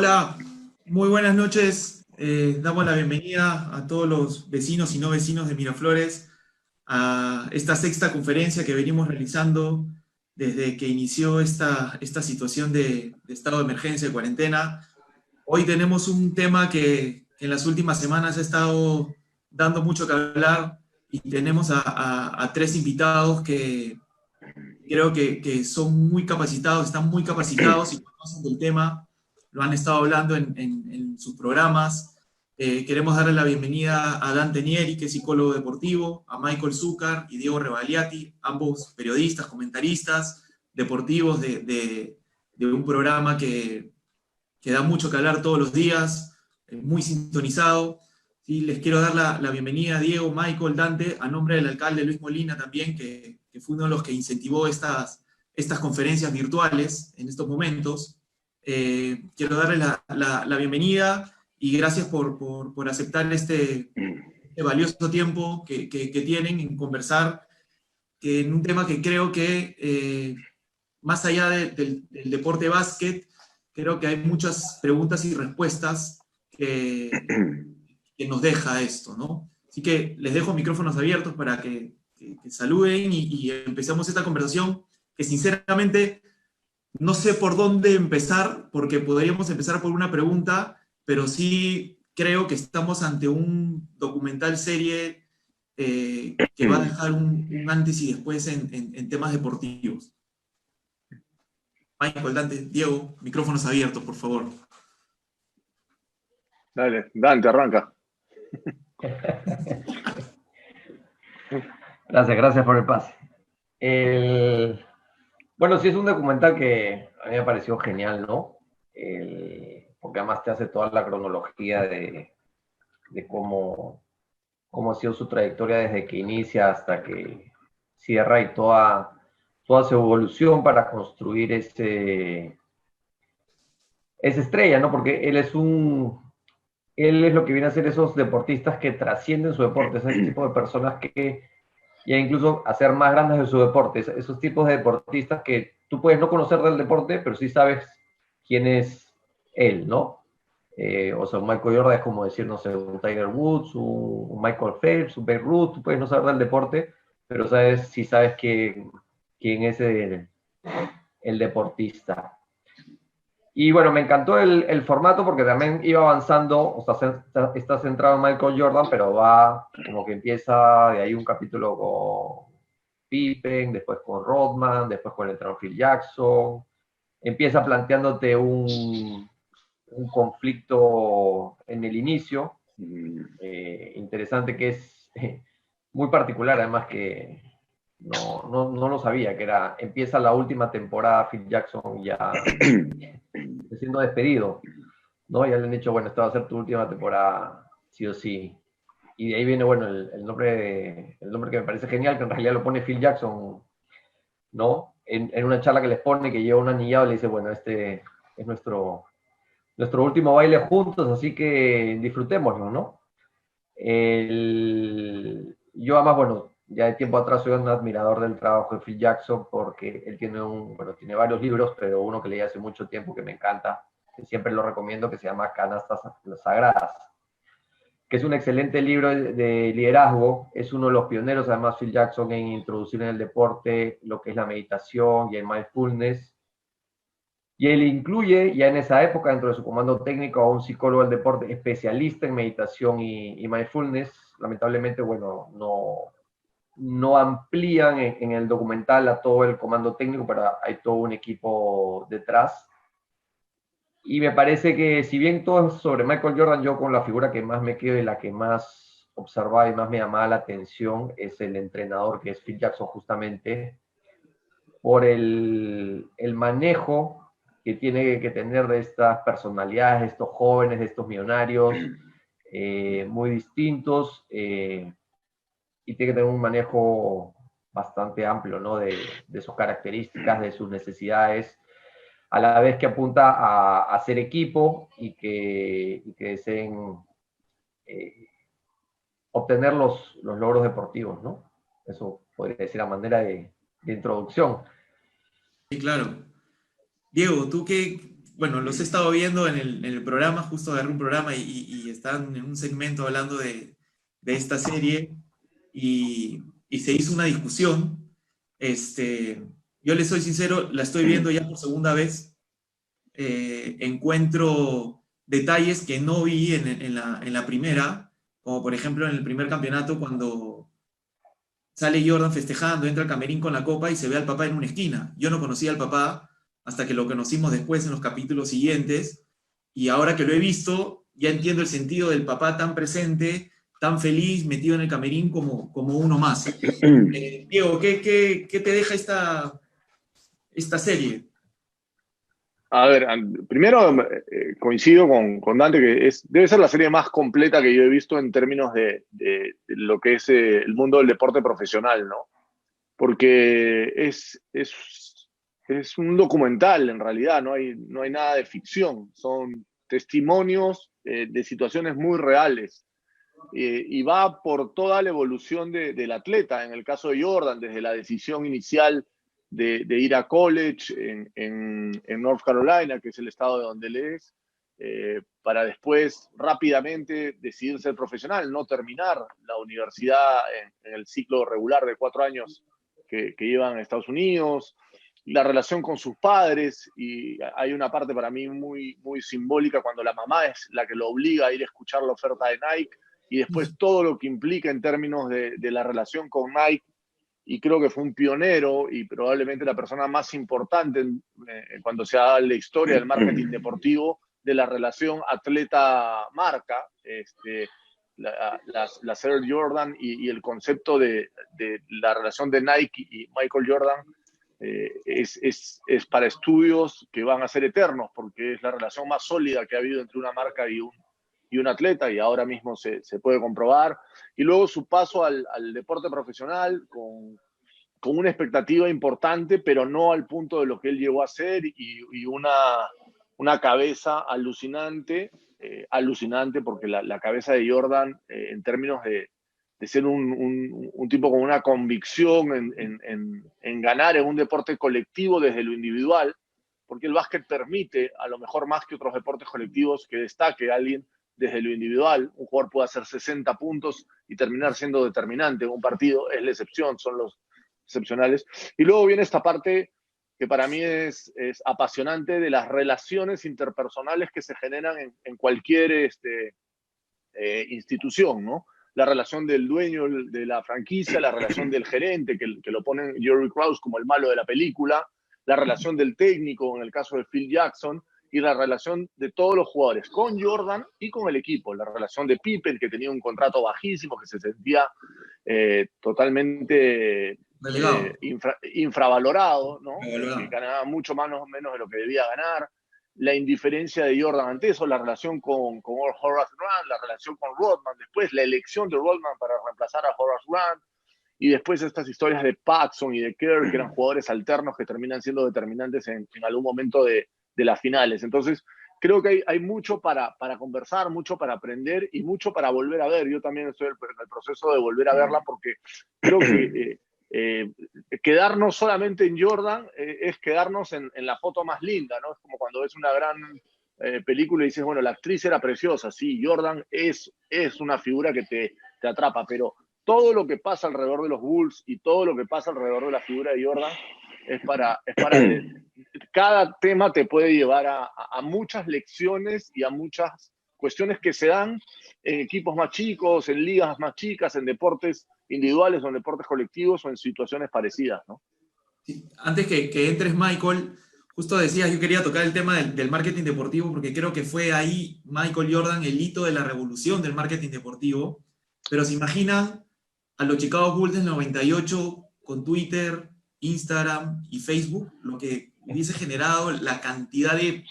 Hola, muy buenas noches. Damos la bienvenida a todos los vecinos y no vecinos de Miraflores a esta sexta conferencia que venimos realizando desde que inició esta situación de estado de emergencia, de cuarentena. Hoy tenemos un tema que en las últimas semanas ha estado dando mucho que hablar y tenemos a tres invitados que creo que son muy capacitados, están muy capacitados y conocen del tema, lo han estado hablando en sus programas. Queremos darle la bienvenida a Dante Nieri, que es psicólogo deportivo, a Michael Zúcar y Diego Rebagliati, ambos periodistas, comentaristas deportivos de un programa que da mucho que hablar todos los días, muy sintonizado. Sí, les quiero dar la bienvenida a Diego, Michael, Dante, a nombre del alcalde Luis Molina también, que fue uno de los que incentivó estas conferencias virtuales en estos momentos. Quiero darles la bienvenida y gracias por aceptar este valioso tiempo que tienen en conversar que en un tema que creo que más allá del deporte básquet, creo que hay muchas preguntas y respuestas que nos deja esto, ¿no? Así que les dejo micrófonos abiertos para que saluden y empecemos esta conversación que sinceramente no sé por dónde empezar, porque podríamos empezar por una pregunta, pero sí creo que estamos ante un documental serie que va a dejar un antes y después en temas deportivos. Michael, Dante, Diego, micrófonos abiertos, por favor. Dale, Dante, arranca. Gracias por el pase. Bueno, sí es un documental que a mí me pareció genial, ¿no? Porque además te hace toda la cronología de cómo ha sido su trayectoria desde que inicia hasta que cierra y toda su evolución para construir esa estrella, ¿no? Porque él es lo que viene a ser esos deportistas que trascienden su deporte, ese tipo de personas que ya incluso hacer más grandes de su deporte, esos tipos de deportistas que tú puedes no conocer del deporte, pero sí sabes quién es él, ¿no? O sea, un Michael Jordan es como decir, no sé, un Tiger Woods, un Michael Phelps, un Babe Ruth, tú puedes no saber del deporte, pero sí sabes quién es el deportista. Y bueno, me encantó el formato porque también iba avanzando, o sea, está centrado en Michael Jordan, pero va como que empieza de ahí un capítulo con Pippen, después con Rodman, después con el entrenador Phil Jackson. Empieza planteándote un conflicto en el inicio, interesante, que es muy particular, además que no lo sabía, que empieza la última temporada, Phil Jackson ya siendo despedido, ¿no? Ya le han dicho, bueno, esta va a ser tu última temporada, sí o sí. Y de ahí viene, bueno, el nombre que me parece genial, que en realidad lo pone Phil Jackson, ¿no? En una charla que les pone, que lleva un anillado, le dice, bueno, este es nuestro último baile juntos, así que disfrutémoslo, ¿no? Yo además, bueno, ya de tiempo atrás soy un admirador del trabajo de Phil Jackson porque él tiene varios libros, pero uno que leí hace mucho tiempo que me encanta, que siempre lo recomiendo, que se llama Canastas Sagradas, que es un excelente libro de liderazgo. Es uno de los pioneros, además, Phil Jackson, en introducir en el deporte lo que es la meditación y el mindfulness. Y él incluye ya en esa época dentro de su comando técnico a un psicólogo del deporte especialista en meditación y mindfulness. Lamentablemente, bueno, no amplían en el documental a todo el comando técnico, pero hay todo un equipo detrás. Y me parece que si bien todo es sobre Michael Jordan, yo con la figura que más me quedo y la que más observaba y más me llamaba la atención es el entrenador, que es Phil Jackson, justamente por el manejo que tiene que tener de estas personalidades, de estos jóvenes, de estos millonarios, muy distintos, y tiene que tener un manejo bastante amplio, ¿no? de sus características, de sus necesidades, a la vez que apunta a hacer equipo y que deseen obtener los logros deportivos, ¿no? Eso podría decir a manera de introducción. Sí, claro. Diego, tú que bueno, los he estado viendo en el programa, justo agarré un programa y están en un segmento hablando de esta serie y se hizo una discusión. Yo les soy sincero, la estoy viendo ya por segunda vez. Encuentro detalles que no vi en la primera, como por ejemplo en el primer campeonato cuando sale Jordan festejando, entra al camerín con la copa y se ve al papá en una esquina. Yo no conocía al papá hasta que lo conocimos después en los capítulos siguientes, y ahora que lo he visto, ya entiendo el sentido del papá tan presente, tan feliz, metido en el camerín como uno más. Diego, ¿qué te deja esta serie? A ver, primero coincido con Dante que debe ser la serie más completa que yo he visto en términos de lo que es el mundo del deporte profesional, ¿no? Porque es un documental en realidad, no hay nada de ficción, son testimonios de situaciones muy reales. Y va por toda la evolución del atleta. En el caso de Jordan, desde la decisión inicial de ir a college en North Carolina, que es el estado de donde él es, para después rápidamente decidir ser profesional, no terminar la universidad en el ciclo regular de 4 años que llevan en Estados Unidos, la relación con sus padres, y hay una parte para mí muy, muy simbólica cuando la mamá es la que lo obliga a ir a escuchar la oferta de Nike, y después todo lo que implica en términos de la relación con Nike, y creo que fue un pionero y probablemente la persona más importante cuando se da la historia del marketing deportivo, de la relación atleta-marca, la Air Jordan y el concepto de la relación de Nike y Michael Jordan es para estudios que van a ser eternos, porque es la relación más sólida que ha habido entre una marca y un atleta, y ahora mismo se puede comprobar. Y luego su paso al deporte profesional con una expectativa importante, pero no al punto de lo que él llegó a ser, y una cabeza alucinante, alucinante, porque la cabeza de Jordan, en términos de ser un tipo con una convicción en ganar en un deporte colectivo desde lo individual, porque el básquet permite, a lo mejor más que otros deportes colectivos, que destaque a alguien desde lo individual. Un jugador puede hacer 60 puntos y terminar siendo determinante en un partido, es la excepción, son los excepcionales. Y luego viene esta parte que para mí es apasionante, de las relaciones interpersonales que se generan en cualquier institución, ¿no? La relación del dueño de la franquicia, la relación del gerente, que lo ponen Jerry Krause como el malo de la película, la relación del técnico, en el caso de Phil Jackson, y la relación de todos los jugadores con Jordan y con el equipo, la relación de Pippen, que tenía un contrato bajísimo, que se sentía totalmente infravalorado, ¿no? Que ganaba mucho menos de lo que debía ganar. La indiferencia de Jordan ante eso, la relación con Horace Grant, la relación con Rodman, después la elección de Rodman para reemplazar a Horace Grant, y después estas historias de Paxson y de Kerr, que eran jugadores alternos que terminan siendo determinantes en algún momento de las finales. Entonces, creo que hay mucho para conversar, mucho para aprender y mucho para volver a ver. Yo también estoy en el proceso de volver a verla, porque creo que quedarnos solamente en Jordan es quedarnos en la foto más linda, ¿no? Es como cuando ves una gran película y dices, bueno, la actriz era preciosa, sí, Jordan es una figura que te atrapa, pero todo lo que pasa alrededor de los Bulls y todo lo que pasa alrededor de la figura de Jordan es para cada tema te puede llevar a muchas lecciones y a muchas cuestiones que se dan en equipos más chicos, en ligas más chicas, en deportes individuales o en deportes colectivos o en situaciones parecidas, ¿no? Sí, antes que entres, Michael, justo decías, yo quería tocar el tema del marketing deportivo, porque creo que fue ahí Michael Jordan el hito de la revolución del marketing deportivo. Pero se imaginan a los Chicago Bulls del 98 con Twitter, Instagram y Facebook, lo que hubiese generado, la cantidad de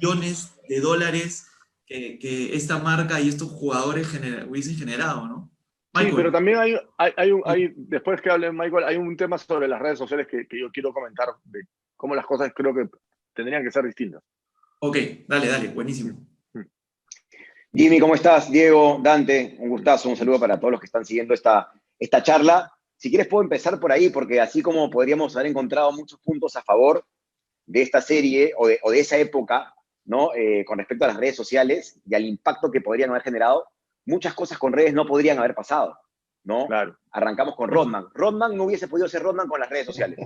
billones de dólares que esta marca y estos jugadores hubiesen generado, ¿no? Sí, Michael. pero también después que hable Michael, hay un tema sobre las redes sociales que yo quiero comentar, de cómo las cosas creo que tendrían que ser distintas. Ok, dale, buenísimo. Jimmy, ¿cómo estás? Diego, Dante, un gustazo, un saludo para todos los que están siguiendo esta charla. Si quieres puedo empezar por ahí, porque así como podríamos haber encontrado muchos puntos a favor de esta serie o de esa época, ¿no? Con respecto a las redes sociales y al impacto que podrían haber generado, muchas cosas con redes no podrían haber pasado, ¿no? Claro. Arrancamos con Rodman. Rodman no hubiese podido ser Rodman con las redes sociales.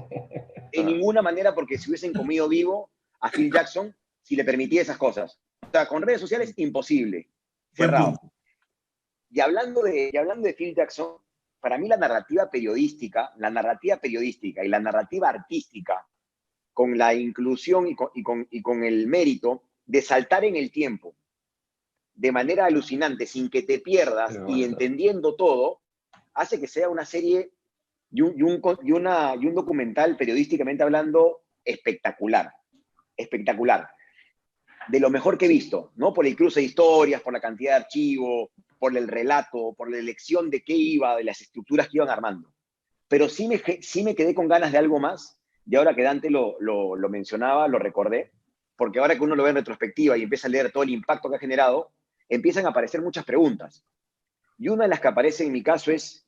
De ninguna manera, porque si hubiesen comido vivo a Phil Jackson, si le permitía esas cosas. O sea, con redes sociales, imposible. Cerrado. Y hablando de Phil Jackson, para mí la narrativa periodística y la narrativa artística, con la inclusión y con el mérito de saltar en el tiempo de manera alucinante, sin que te pierdas y entendiendo todo, hace que sea una serie y un documental periodísticamente hablando espectacular. Espectacular. De lo mejor que he visto, ¿no? Por el cruce de historias, por la cantidad de archivo, por el relato, por la elección de qué iba, de las estructuras que iban armando. Pero sí me quedé con ganas de algo más, y ahora que Dante lo mencionaba, lo recordé, porque ahora que uno lo ve en retrospectiva y empieza a leer todo el impacto que ha generado, empiezan a aparecer muchas preguntas. Y una de las que aparece en mi caso es,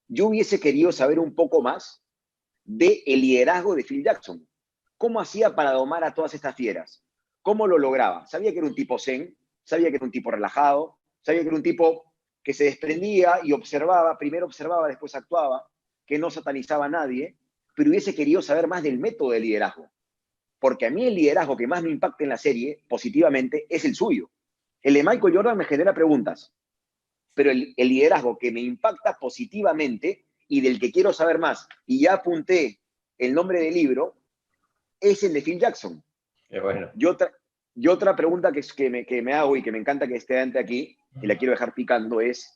yo hubiese querido saber un poco más del liderazgo de Phil Jackson. ¿Cómo hacía para domar a todas estas fieras? ¿Cómo lo lograba? Sabía que era un tipo zen, sabía que era un tipo relajado, sabía que era un tipo que se desprendía y observaba, primero observaba, después actuaba, que no satanizaba a nadie, pero hubiese querido saber más del método de liderazgo. Porque a mí el liderazgo que más me impacta en la serie, positivamente, es el suyo. El de Michael Jordan me genera preguntas, pero el liderazgo que me impacta positivamente y del que quiero saber más, y ya apunté el nombre del libro, es el de Phil Jackson. Qué bueno. Y otra pregunta que me hago y que me encanta que esté Dante aquí, y la quiero dejar picando, es,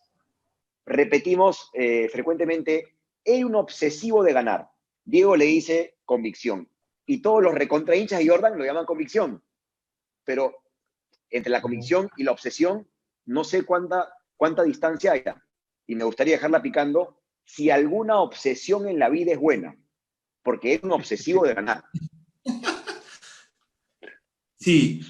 repetimos frecuentemente, era un obsesivo de ganar. Diego le dice convicción. Y todos los recontrahinchas de Jordan lo llaman convicción. Pero entre la convicción y la obsesión, no sé cuánta distancia hay. Y me gustaría dejarla picando si alguna obsesión en la vida es buena. Porque es un obsesivo de ganar. Sí,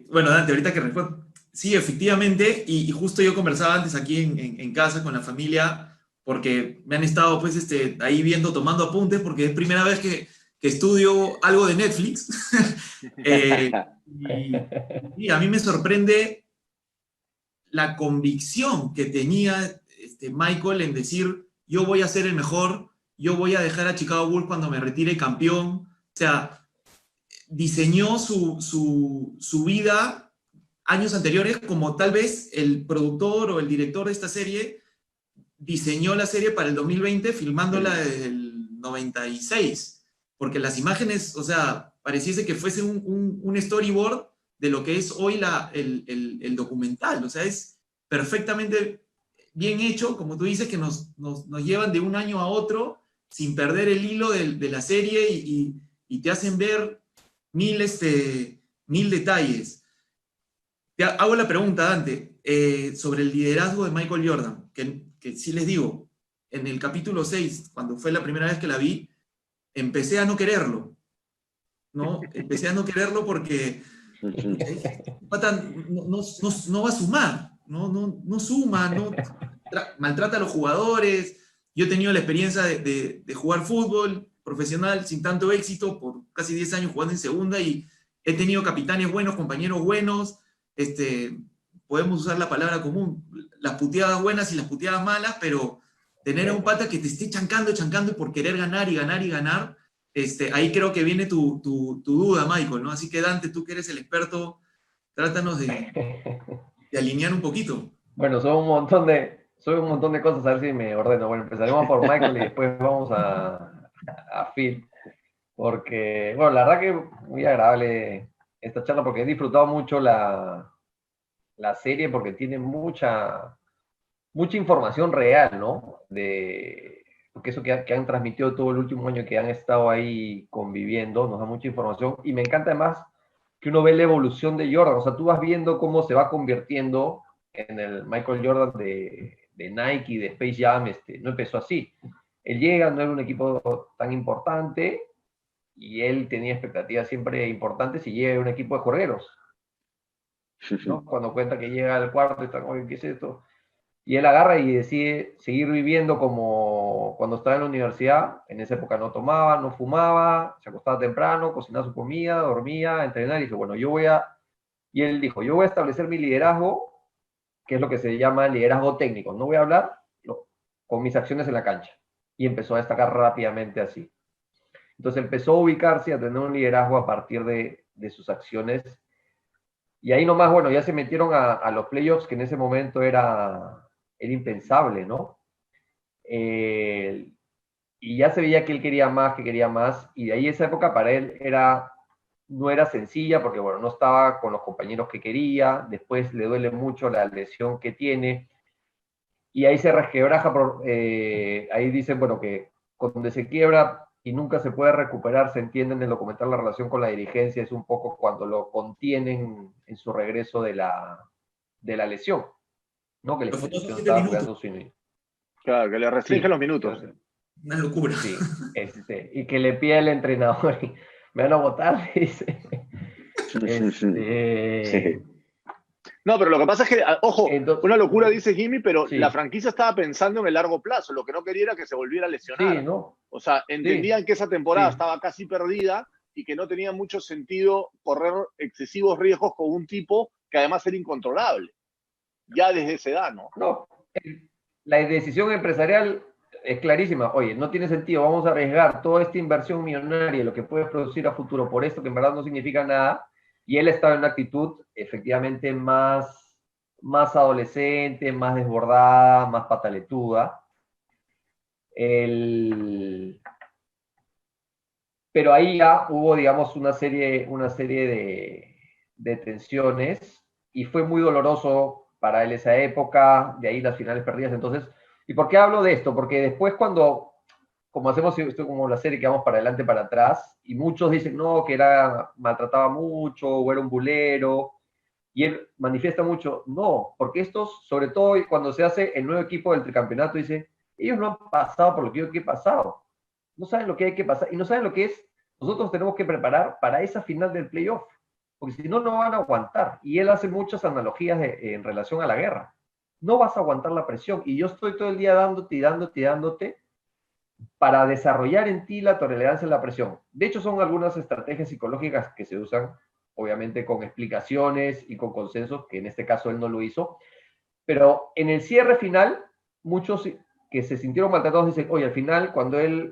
bueno, Dante, ahorita que respondo, sí, efectivamente, y justo yo conversaba antes aquí en casa con la familia, porque me han estado pues ahí viendo, tomando apuntes, porque es primera vez que estudio algo de Netflix. Y a mí me sorprende la convicción que tenía Michael en decir, yo voy a ser el mejor, yo voy a dejar a Chicago Bulls cuando me retire campeón. O sea, diseñó su vida años anteriores, como tal vez el productor o el director de esta serie diseñó la serie para el 2020, filmándola desde el 96, porque las imágenes, o sea, pareciese que fuese un storyboard de lo que es hoy el documental, o sea, es perfectamente bien hecho, como tú dices, que nos llevan de un año a otro sin perder el hilo de la serie y te hacen ver mil detalles. Te hago la pregunta, Dante, sobre el liderazgo de Michael Jordan, que sí les digo, en el capítulo 6, cuando fue la primera vez que la vi, empecé a no quererlo, ¿no? Empecé a no quererlo porque pata, no va a sumar, no suma, maltrata a los jugadores. Yo he tenido la experiencia de jugar fútbol profesional sin tanto éxito por casi 10 años jugando en segunda y he tenido capitanes buenos, compañeros buenos, podemos usar la palabra común, las puteadas buenas y las puteadas malas, pero tener a un pata que te esté chancando y por querer ganar y ganar y ganar, ahí creo que viene tu duda, Michael, ¿no? Así que Dante, tú que eres el experto, trátanos de alinear un poquito. Bueno, son un montón de cosas, a ver si me ordeno. Bueno, empezaremos por Michael y después vamos a Phil. Porque, bueno, la verdad que muy agradable esta charla porque he disfrutado mucho la serie porque tiene mucha información real, ¿no? Porque eso que han transmitido todo el último año que han estado ahí conviviendo, nos da mucha información y me encanta además que uno ve la evolución de Jordan, o sea, tú vas viendo cómo se va convirtiendo en el Michael Jordan de Nike, de Space Jam, no empezó así. Él llega, no era un equipo tan importante y él tenía expectativas siempre importantes y llega a un equipo de jorgueros, ¿no? Cuando cuenta que llega al cuarto y está como, ¿qué es esto? Y él agarra y decide seguir viviendo como cuando estaba en la universidad. En esa época no tomaba, no fumaba, se acostaba temprano, cocinaba su comida, dormía, entrenaba y dice, bueno, yo voy a Y él dijo, yo voy a establecer mi liderazgo, que es lo que se llama liderazgo técnico. No voy a hablar con mis acciones en la cancha. Y empezó a destacar rápidamente así. Entonces empezó a ubicarse y a tener un liderazgo a partir de sus acciones. Y ahí nomás, bueno, ya se metieron a los playoffs, que en ese momento era impensable, ¿no? Y ya se veía que él quería más, y de ahí esa época para él no era sencilla, porque bueno, no estaba con los compañeros que quería, después le duele mucho la lesión que tiene, y ahí se resquebraja, ahí dicen, bueno, que cuando se quiebra y nunca se puede recuperar, se entiende en el documental la relación con la dirigencia, es un poco cuando lo contienen en su regreso de la lesión, ¿no? Que la Los famosos institución 7 estaba minutos. jugando su inicio. Claro, que le restringen Sí, los minutos. Una locura. sí, y que le pide el entrenador, y me van a votar, dice. Sí. No, pero lo que pasa es que, ojo, Entonces, una locura dice Jimmy, pero sí, la franquicia estaba pensando en el largo plazo. Lo que no quería era que se volviera a lesionar. sí, ¿no? O sea, Sí, entendían que esa temporada sí. estaba casi perdida y que no tenía mucho sentido correr excesivos riesgos con un tipo que además era incontrolable, ya desde esa edad, ¿no? No, la decisión empresarial es clarísima. Oye, no tiene sentido, vamos a arriesgar toda esta inversión millonaria, lo que puede producir a futuro por esto que en verdad no significa nada. Y él estaba en una actitud efectivamente más adolescente, más desbordada, más pataletuda. Pero ahí ya hubo, digamos, una serie de tensiones y fue muy doloroso para él esa época, de ahí las finales perdidas. Entonces, ¿y por qué hablo de esto? Porque después como hacemos esto como la serie que vamos para adelante, para atrás, y muchos dicen, no, que maltrataba mucho, o era un bulero, y él manifiesta mucho, no, porque estos, sobre todo cuando se hace el nuevo equipo del tricampeonato, dice, ellos no han pasado por lo que yo he pasado, no saben lo que hay que pasar y no saben lo que es. Nosotros tenemos que preparar para esa final del playoff, porque si no, no van a aguantar. Y él hace muchas analogías en relación a la guerra. No vas a aguantar la presión. Y yo estoy todo el día dándote y dándote y dándote para desarrollar en ti la tolerancia a la presión. De hecho, son algunas estrategias psicológicas que se usan, obviamente con explicaciones y con consensos, que en este caso él no lo hizo. Pero en el cierre final, muchos que se sintieron maltratados dicen, oye, al final, cuando él,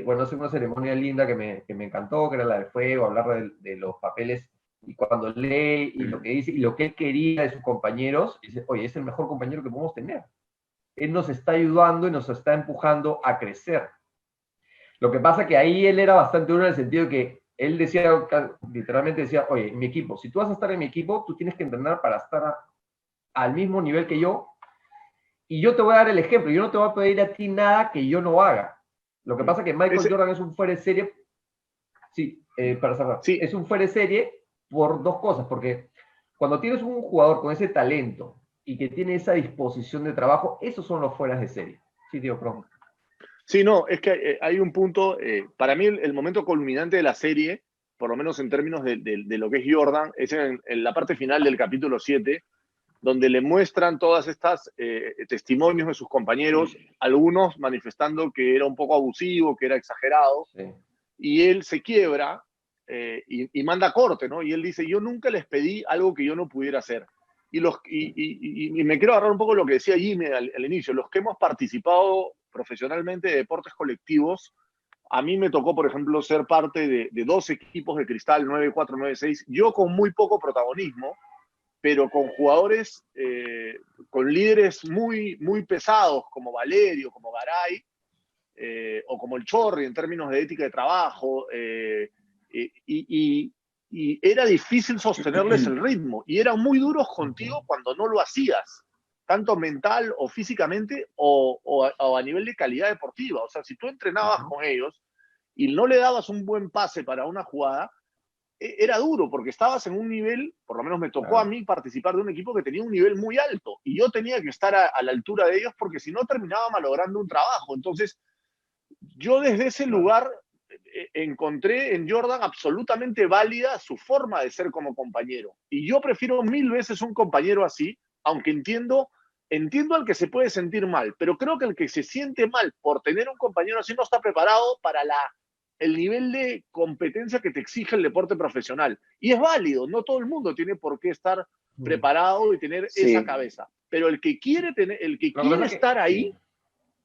bueno, hace una ceremonia linda que me encantó, que era la del fuego, hablar de los papeles, y cuando lee y lo que dice, y lo que él quería de sus compañeros, dice, oye, es el mejor compañero que podemos tener. Él nos está ayudando y nos está empujando a crecer. Lo que pasa que ahí él era bastante duro en el sentido de que él decía, literalmente decía, oye, en mi equipo, si tú vas a estar en mi equipo, tú tienes que entrenar para estar al mismo nivel que yo, y yo te voy a dar el ejemplo, yo no te voy a pedir a ti nada que yo no haga. Lo que pasa es que Michael Jordan es un fuera de serie, sí, para cerrar, sí, es un fuera de serie por dos cosas, porque cuando tienes un jugador con ese talento y que tiene esa disposición de trabajo, esos son los fueras de serie. Sí, tío, pronto. Sí, no, es que hay un punto, para mí el momento culminante de la serie, por lo menos en términos de lo que es Jordan, es en la parte final del capítulo 7, donde le muestran todas estas testimonios de sus compañeros, sí, algunos manifestando que era un poco abusivo, que era exagerado, sí, y él se quiebra y manda corte, ¿no? Y él dice, yo nunca les pedí algo que yo no pudiera hacer. Y me quiero agarrar un poco lo que decía Jimmy al inicio, los que hemos participado profesionalmente de deportes colectivos, a mí me tocó, por ejemplo, ser parte de 2 equipos de Cristal, 9-4, 9-6, yo con muy poco protagonismo, pero con jugadores, con líderes muy, muy pesados, como Valerio, como Garay, o como el Chorri en términos de ética de trabajo, y era difícil sostenerles el ritmo, y eran muy duros contigo cuando no lo hacías, tanto mental o físicamente, o a nivel de calidad deportiva. O sea, si tú entrenabas con ellos y no le dabas un buen pase para una jugada, era duro, porque estabas en un nivel, por lo menos me tocó a mí participar de un equipo que tenía un nivel muy alto, y yo tenía que estar a la altura de ellos, porque si no terminaba malogrando un trabajo. Entonces, yo desde ese lugar encontré en Jordan absolutamente válida su forma de ser como compañero. Y yo prefiero 1000 veces un compañero así, aunque entiendo al que se puede sentir mal, pero creo que el que se siente mal por tener un compañero así no está preparado para el nivel de competencia que te exige el deporte profesional. Y es válido, no todo el mundo tiene por qué estar preparado y tener esa cabeza. Pero el que quiere estar ahí,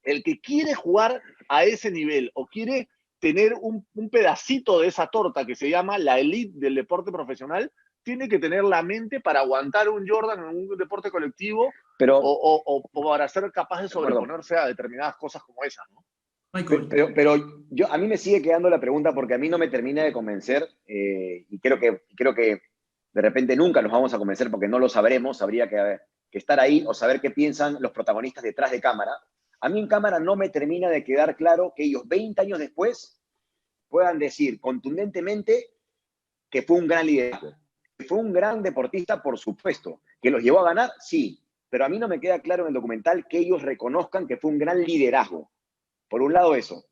el que quiere jugar a ese nivel o quiere tener un pedacito de esa torta que se llama la elite del deporte profesional, tiene que tener la mente para aguantar un Jordan en un deporte colectivo o para ser capaz de sobreponerse a determinadas cosas como esas, ¿no? Pero a mí me sigue quedando la pregunta porque a mí no me termina de convencer y creo que de repente nunca nos vamos a convencer porque no lo sabremos, habría que estar ahí o saber qué piensan los protagonistas detrás de cámara. A mí en cámara no me termina de quedar claro que ellos 20 años después puedan decir contundentemente que fue un gran liderazgo, que fue un gran deportista, por supuesto, que los llevó a ganar, sí, pero a mí no me queda claro en el documental que ellos reconozcan que fue un gran liderazgo. Por un lado eso.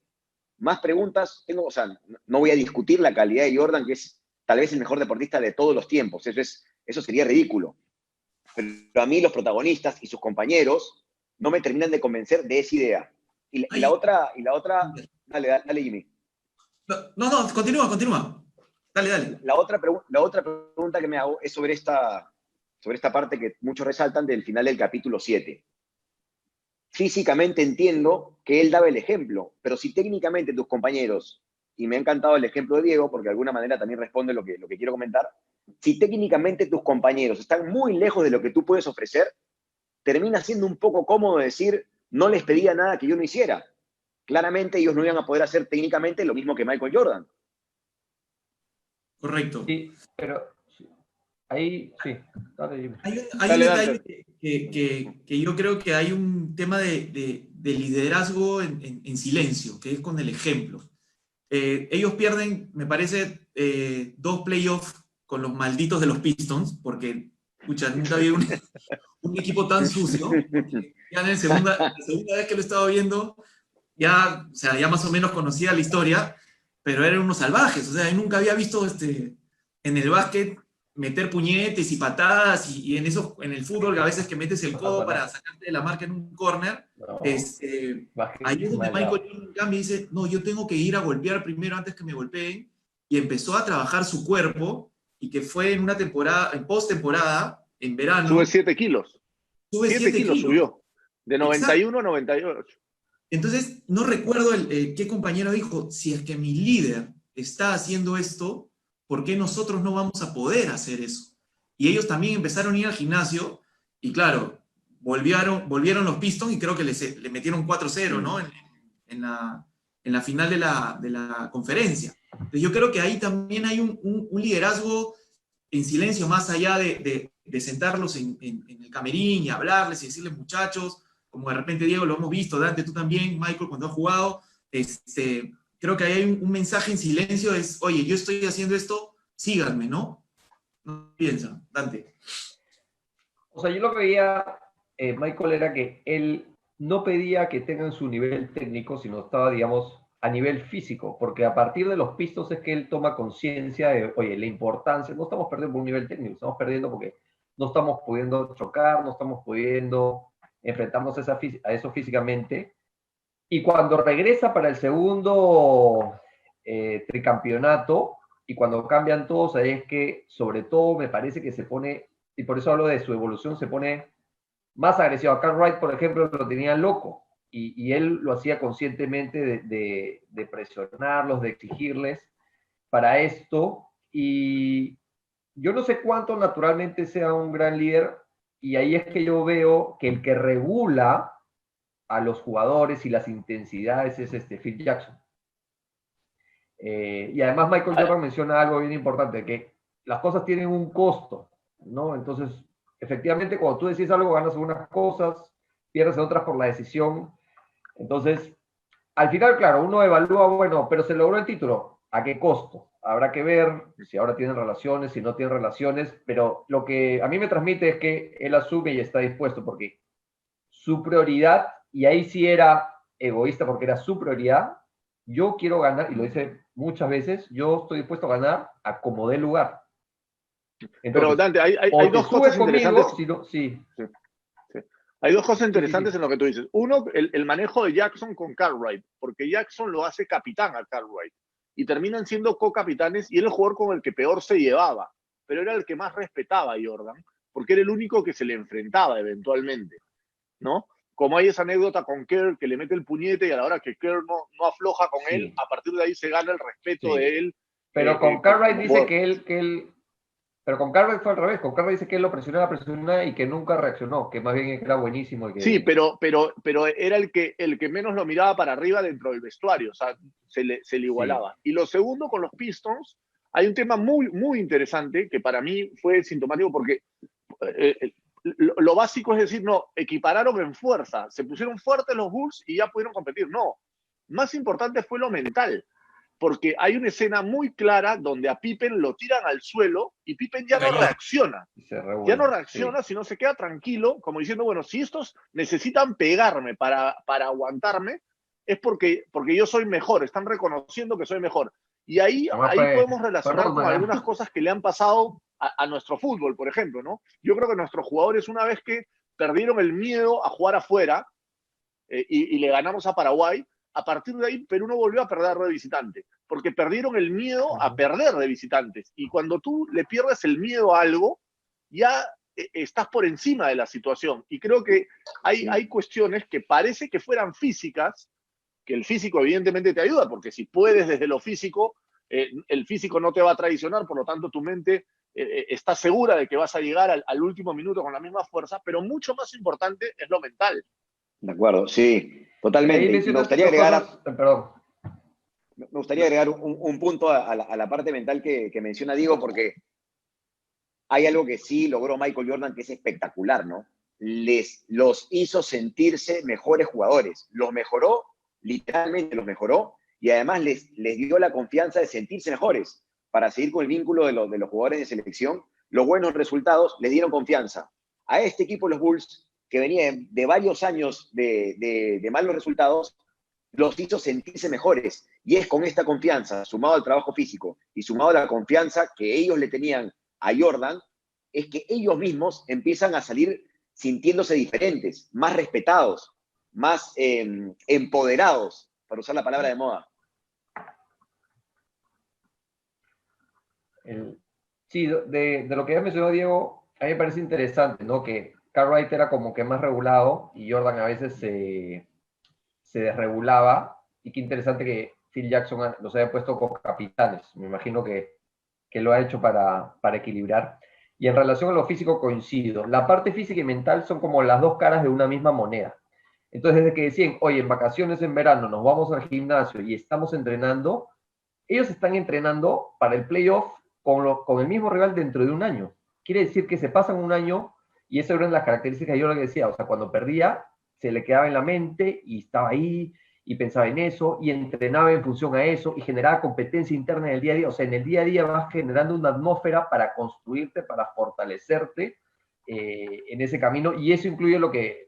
Más preguntas tengo, o sea, no voy a discutir la calidad de Jordan, que es tal vez el mejor deportista de todos los tiempos, eso sería ridículo. Pero a mí los protagonistas y sus compañeros no me terminan de convencer de esa idea. Y la otra, dale Jimmy. No, continúa. Dale. La otra pregunta que me hago es sobre esta parte que muchos resaltan del final del capítulo 7. Físicamente entiendo que él daba el ejemplo, pero si técnicamente tus compañeros, y me ha encantado el ejemplo de Diego, porque de alguna manera también responde lo que quiero comentar, si técnicamente tus compañeros están muy lejos de lo que tú puedes ofrecer, termina siendo un poco cómodo decir, no les pedía nada que yo no hiciera. Claramente ellos no iban a poder hacer técnicamente lo mismo que Michael Jordan. Correcto. Sí, pero ahí sí. Hay un detalle que yo creo que hay un tema de liderazgo en silencio, que es con el ejemplo. Ellos pierden, me parece, 2 playoffs con los malditos de los Pistons, porque, escucha, nunca había un equipo tan sucio. Ya en la segunda vez que lo estaba viendo, ya más o menos conocía la historia, pero eran unos salvajes. O sea, nunca había visto en el básquet meter puñetes y patadas y en el fútbol a veces que metes el codo para sacarte de la marca en un córner. Ahí es donde Michael Jordan cambia y dice, no, yo tengo que ir a golpear primero antes que me golpeen, y empezó a trabajar su cuerpo, y que fue en una temporada, en post-temporada, en verano. Sube 7 kilos. Sube 7 kilos. Subió. De 91 a 98. Entonces, no recuerdo qué compañero dijo, si es que mi líder está haciendo esto, ¿por qué nosotros no vamos a poder hacer eso? Y ellos también empezaron a ir al gimnasio, y claro, volvieron los Pistons, y creo que le metieron 4-0, ¿no? En la final de la conferencia. Entonces yo creo que ahí también hay un liderazgo en silencio, más allá de sentarlos en el camerín y hablarles y decirles, muchachos, como de repente Diego lo hemos visto, Dante, tú también, Michael, cuando has jugado, creo que ahí hay un mensaje en silencio, es, oye, yo estoy haciendo esto, síganme, ¿no? ¿No piensa, Dante? O sea, yo lo que veía, Michael, era que él no pedía que tengan su nivel técnico, sino estaba, digamos, a nivel físico, porque a partir de los Pistons es que él toma conciencia de, oye, la importancia, no estamos perdiendo por un nivel técnico, estamos perdiendo porque no estamos pudiendo chocar, no estamos pudiendo enfrentarnos a eso físicamente. Y cuando regresa para el segundo tricampeonato, y cuando cambian todos, ahí es que, sobre todo, me parece que se pone, y por eso hablo de su evolución, se pone más agresivo. A Cartwright, por ejemplo, lo tenía loco, y él lo hacía conscientemente de presionarlos, de exigirles para esto, y yo no sé cuánto naturalmente sea un gran líder, y ahí es que yo veo que el que regula a los jugadores y las intensidades es Phil Jackson. Y además Michael Jordan menciona algo bien importante, que las cosas tienen un costo, ¿no? Entonces, efectivamente, cuando tú decís algo, ganas unas cosas, pierdes otras por la decisión. Entonces, al final, claro, uno evalúa, bueno, pero se logró el título, ¿a qué costo? Habrá que ver si ahora tienen relaciones, si no tienen relaciones, pero lo que a mí me transmite es que él asume y está dispuesto, porque su prioridad, y ahí sí era egoísta porque era su prioridad, yo quiero ganar, y lo dice muchas veces, yo estoy dispuesto a ganar a como dé lugar. Entonces, pero Dante, hay dos cosas interesantes. Sí. Hay dos cosas interesantes en lo que tú dices. Uno, el manejo de Jackson con Cartwright, porque Jackson lo hace capitán a Cartwright. y terminan siendo co-capitanes, y era el jugador con el que peor se llevaba, pero era el que más respetaba a Jordan, porque era el único que se le enfrentaba eventualmente, ¿no? Como hay esa anécdota con Kerr, que le mete el puñete y a la hora que Kerr no afloja con Sí. él, a partir de ahí se gana el respeto Sí. de él. Pero con Cartwright como dice jugador. que él, pero con Cartwright fue al revés. Con Cartwright dice que él lo presionaba y que nunca reaccionó, que más bien era buenísimo. Y que... Sí, pero era el que menos lo miraba para arriba dentro del vestuario, o sea, se le igualaba. Sí. Y lo segundo, con los Pistons, hay un tema muy, muy interesante que para mí fue sintomático porque lo básico es decir, no, equipararon en fuerza, se pusieron fuertes los Bulls y ya pudieron competir. No, más importante fue lo mental, porque hay una escena muy clara donde a Pippen lo tiran al suelo y Pippen ya no reacciona. Ya no reacciona, sino se queda tranquilo, como diciendo, bueno, si estos necesitan pegarme para aguantarme, es porque yo soy mejor, están reconociendo que soy mejor. Y ahí podemos relacionar con algunas cosas que le han pasado a nuestro fútbol, por ejemplo, ¿no? Yo creo que nuestros jugadores, una vez que perdieron el miedo a jugar afuera y le ganamos a Paraguay, a partir de ahí Perú no volvió a perder de visitante, porque perdieron el miedo a perder de visitantes. Y cuando tú le pierdes el miedo a algo, ya estás por encima de la situación. Y creo que hay cuestiones que parece que fueran físicas, que el físico evidentemente te ayuda, porque si puedes desde lo físico, el físico no te va a traicionar, por lo tanto tu mente está segura de que vas a llegar al último minuto con la misma fuerza, pero mucho más importante es lo mental. De acuerdo, sí, totalmente. Me gustaría agregar un punto a la parte mental que menciona Diego, porque hay algo que sí logró Michael Jordan que es espectacular, ¿no? Los hizo sentirse mejores jugadores, los mejoró, literalmente los mejoró, y además les dio la confianza de sentirse mejores para seguir con el vínculo de los jugadores de selección. Los buenos resultados les dieron confianza. A este equipo, los Bulls, que venía de varios años de malos resultados, los hizo sentirse mejores. Y es con esta confianza, sumado al trabajo físico y sumado a la confianza que ellos le tenían a Jordan, es que ellos mismos empiezan a salir sintiéndose diferentes, más respetados, más empoderados, para usar la palabra de moda. Sí, de lo que ya mencionó Diego, a mí me parece interesante, ¿no? Que Cartwright era como que más regulado y Jordan a veces se desregulaba, y qué interesante que Phil Jackson los haya puesto como capitanes. Me imagino que lo ha hecho para equilibrar. Y en relación a lo físico coincido. La parte física y mental son como las dos caras de una misma moneda. Entonces, desde que decían, oye, en vacaciones en verano nos vamos al gimnasio y estamos entrenando, ellos están entrenando para el playoff con el mismo rival dentro de un año. Quiere decir que se pasan un año, y esas eran las características que yo le decía. O sea, cuando perdía, se le quedaba en la mente y estaba ahí y pensaba en eso y entrenaba en función a eso y generaba competencia interna en el día a día. O sea, en el día a día vas generando una atmósfera para construirte, para fortalecerte en ese camino, y eso incluye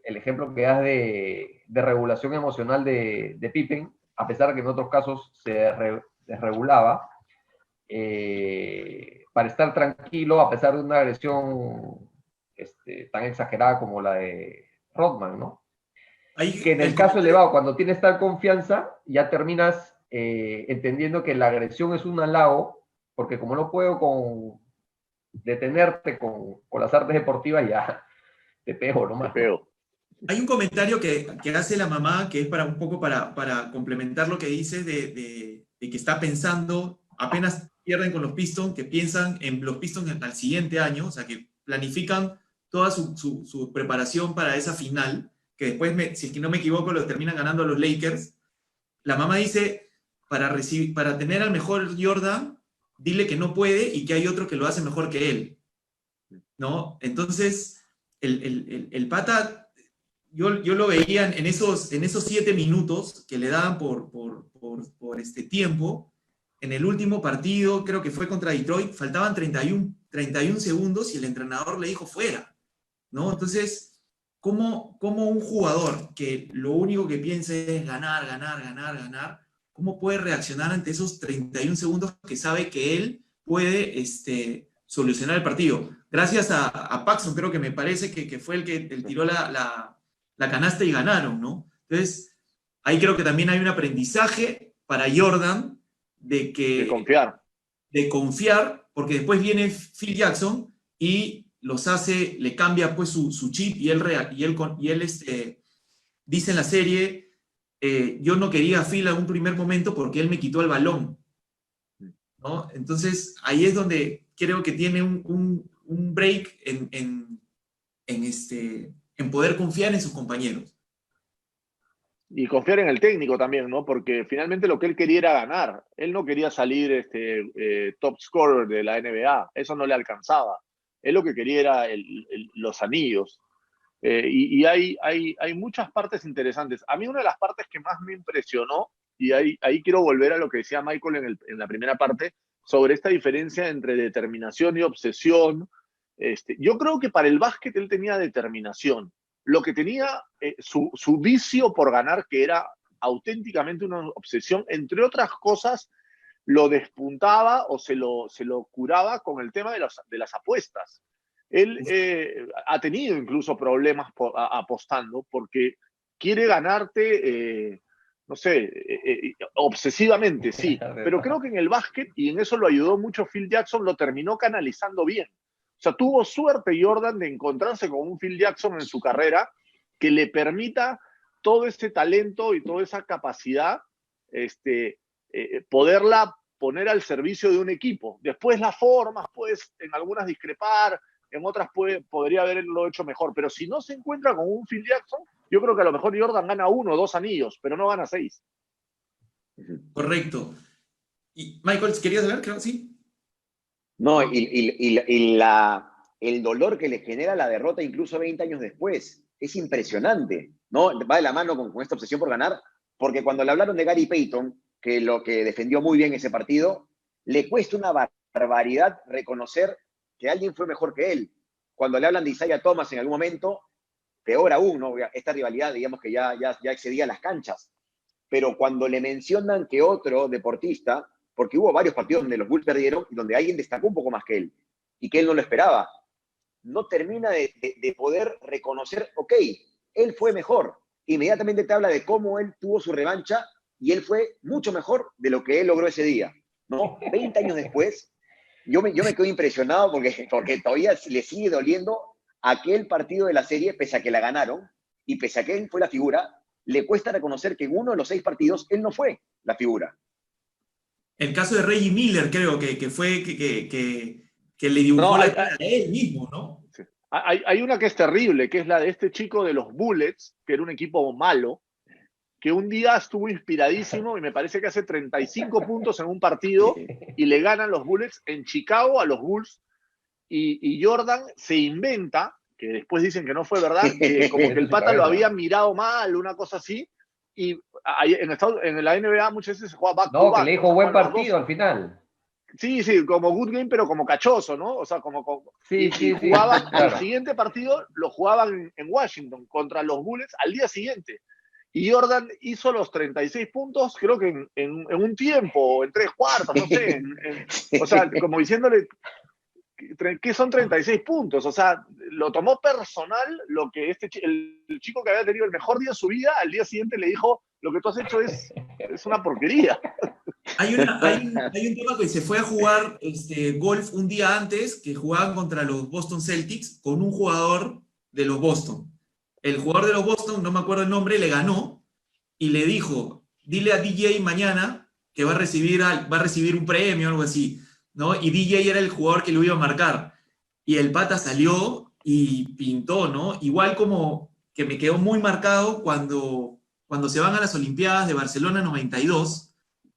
el ejemplo que das de regulación emocional de Pippen, a pesar de que en otros casos se desregulaba, para estar tranquilo a pesar de una agresión tan exagerada como la de Rodman, ¿no? Que en el caso elevado, cuando tienes tal confianza, ya terminas entendiendo que la agresión es un halago, porque como no puedo detenerte con las artes deportivas, ya te pego nomás. Te pego. Hay un comentario que hace la mamá que es un poco para complementar lo que dice de que está pensando, apenas pierden con los Pistons, que piensan en los Pistons al siguiente año, o sea, que planifican toda su preparación para esa final, que después, si es que no me equivoco, los terminan ganando a los Lakers. La mamá dice, para tener al mejor Jordan, dile que no puede y que hay otro que lo hace mejor que él, ¿no? Entonces, el pata, yo lo veía en esos 7 minutos que le daban por este tiempo. En el último partido, creo que fue contra Detroit, faltaban 31 segundos y el entrenador le dijo fuera, ¿no? Entonces, ¿cómo un jugador que lo único que piensa es ganar, cómo puede reaccionar ante esos 31 segundos que sabe que él puede solucionar el partido? Gracias a Paxson, creo que me parece que fue el que tiró la canasta y ganaron, ¿no? Entonces, ahí creo que también hay un aprendizaje para Jordan De confiar. de confiar, porque después viene Phil Jackson y los hace, le cambia pues su chip y él dice en la serie, yo no quería a Phil en un primer momento porque él me quitó el balón, ¿no? Entonces ahí es donde creo que tiene un break en poder confiar en sus compañeros. Y confiar en el técnico también, ¿no? Porque finalmente lo que él quería era ganar. Él no quería salir top scorer de la NBA. Eso no le alcanzaba. Él lo que quería era los anillos. Y hay muchas partes interesantes. A mí una de las partes que más me impresionó, y ahí quiero volver a lo que decía Michael en la primera parte, sobre esta diferencia entre determinación y obsesión. Yo creo que para el básquet él tenía determinación. Lo que tenía su vicio por ganar, que era auténticamente una obsesión, entre otras cosas, lo despuntaba o se lo curaba con el tema de las apuestas. Él ha tenido incluso problemas apostando porque quiere ganarte, no sé, obsesivamente, sí. Pero creo que en el básquet, y en eso lo ayudó mucho Phil Jackson, lo terminó canalizando bien. O sea, tuvo suerte Jordan de encontrarse con un Phil Jackson en su carrera que le permita todo ese talento y toda esa capacidad, poderla poner al servicio de un equipo. Después las formas, pues en algunas discrepar, en otras podría haberlo hecho mejor, pero si no se encuentra con un Phil Jackson, yo creo que a lo mejor Jordan gana 1 o 2 anillos, pero no gana 6. Correcto. Y Michael, ¿querías saber? Creo, sí. No, el dolor que le genera la derrota incluso 20 años después es impresionante, ¿no? Va de la mano con esta obsesión por ganar, porque cuando le hablaron de Gary Payton, que lo que defendió muy bien ese partido, le cuesta una barbaridad reconocer que alguien fue mejor que él. Cuando le hablan de Isaiah Thomas en algún momento, peor aún, ¿no? Esta rivalidad, digamos que ya excedía las canchas. Pero cuando le mencionan que otro deportista, porque hubo varios partidos donde los Bulls perdieron y donde alguien destacó un poco más que él y que él no lo esperaba, no termina de poder reconocer, ok, él fue mejor. Inmediatamente te habla de cómo él tuvo su revancha y él fue mucho mejor de lo que él logró ese día, ¿no? 20 años después, yo me quedo impresionado porque todavía le sigue doliendo aquel partido de la serie, pese a que la ganaron y pese a que él fue la figura, le cuesta reconocer que en uno de los 6 partidos él no fue la figura. El caso de Reggie Miller, creo que fue que le dibujó la cara a él mismo, ¿no? Sí. Hay una que es terrible, que es la de este chico de los Bullets, que era un equipo malo, que un día estuvo inspiradísimo y me parece que hace 35 puntos en un partido y le ganan los Bullets en Chicago a los Bulls y Jordan se inventa, que después dicen que no fue verdad, que como que el pata lo había mirado mal, una cosa así, y en la NBA muchas veces se juega back to back. No, que le dijo buen partido al final. Sí, como good game, pero como cachoso, ¿no? O sea, Sí, jugaban, claro. el siguiente partido lo jugaban en Washington contra los Bullets al día siguiente. Y Jordan hizo los 36 puntos, creo que en un tiempo, en 3 cuartos, no sé. O sea, como diciéndole, ¿qué son 36 puntos? O sea, lo tomó personal lo que el chico que había tenido el mejor día de su vida, al día siguiente le dijo, lo que tú has hecho es una porquería. Hay un tema que se fue a jugar golf un día antes, que jugaban contra los Boston Celtics con un jugador de los Boston. El jugador de los Boston, no me acuerdo el nombre, le ganó y le dijo, dile a DJ mañana que va a recibir un premio o algo así, ¿no? Y DJ era el jugador que lo iba a marcar. Y el pata salió y pintó, ¿no? Igual como que me quedó muy marcado cuando se van a las Olimpiadas de Barcelona 92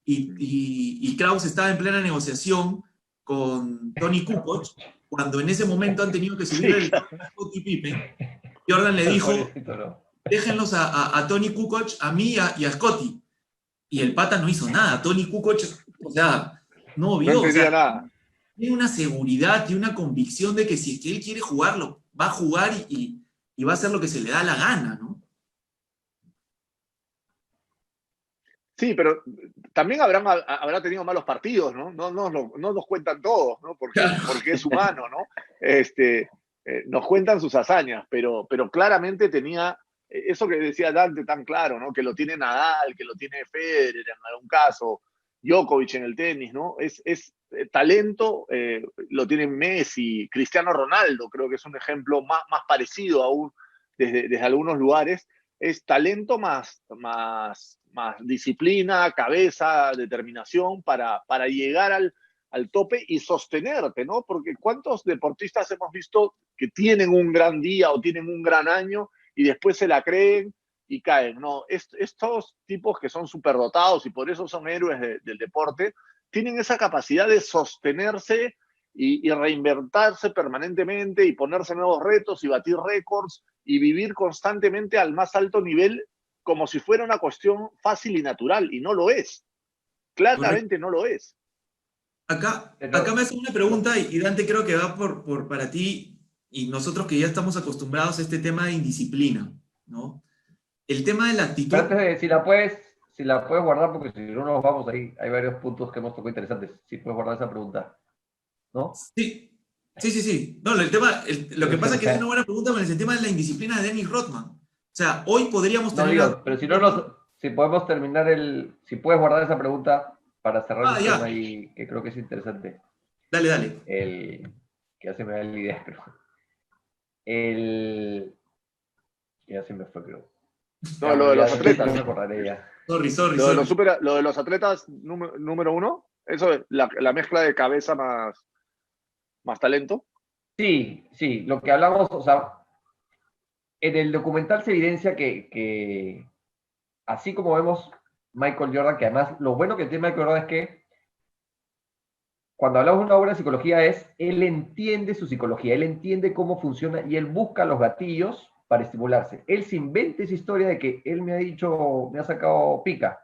y Krause estaba en plena negociación con Tony Kukoc, cuando en ese momento han tenido que subir el Scottie Pippen. Jordan le dijo, déjenlos a Tony Kukoc, a mí y a Scottie. Y el pata no hizo nada. Tony Kukoc, o sea, no vio. No entendía nada. Tiene una seguridad y una convicción de que si es que él quiere jugarlo, va a jugar y va a hacer lo que se le da la gana, ¿no? Sí, pero también habrá tenido malos partidos, ¿no? No nos cuentan todos, ¿no? Porque es humano, ¿no? Nos cuentan sus hazañas, pero claramente tenía eso que decía Dante tan claro, ¿no? Que lo tiene Nadal, que lo tiene Federer en algún caso. Djokovic en el tenis, ¿no? Talento, lo tienen Messi, Cristiano Ronaldo, creo que es un ejemplo más parecido aún desde algunos lugares. Es talento más disciplina, cabeza, determinación para llegar al tope y sostenerte, ¿no? Porque ¿cuántos deportistas hemos visto que tienen un gran día o tienen un gran año y después se la creen y caen? No, estos tipos que son superdotados y por eso son héroes del deporte, tienen esa capacidad de sostenerse y reinventarse permanentemente y ponerse nuevos retos y batir récords y vivir constantemente al más alto nivel como si fuera una cuestión fácil y natural, y no lo es. Claramente no lo es. Acá me hacen una pregunta y Dante creo que va para ti y nosotros que ya estamos acostumbrados a este tema de indisciplina, ¿no? El tema de la actitud... Pero antes de, si la puedes guardar, porque si no nos vamos ahí, hay varios puntos que hemos tocado interesantes. Si puedes guardar esa pregunta, ¿no? Sí. No, lo que pasa es que es una buena pregunta con el tema de la indisciplina de Dennis Rodman. O sea, hoy podríamos tener... No, pero si podemos terminar si puedes guardar esa pregunta para cerrar el tema ahí, que creo que es interesante. Dale. Que ya se me da la idea, pero... Ya se me fue, creo. No, lo de los atletas. Me acordaré ya. Sorry. Lo de los atletas número uno, eso es la mezcla de cabeza más talento. Sí, lo que hablamos, o sea, en el documental se evidencia que así como vemos Michael Jordan, que además lo bueno que tiene Michael Jordan es que cuando hablamos de una obra de psicología él entiende su psicología, él entiende cómo funciona y él busca los gatillos para estimularse. Él se inventa esa historia de que él me ha sacado pica.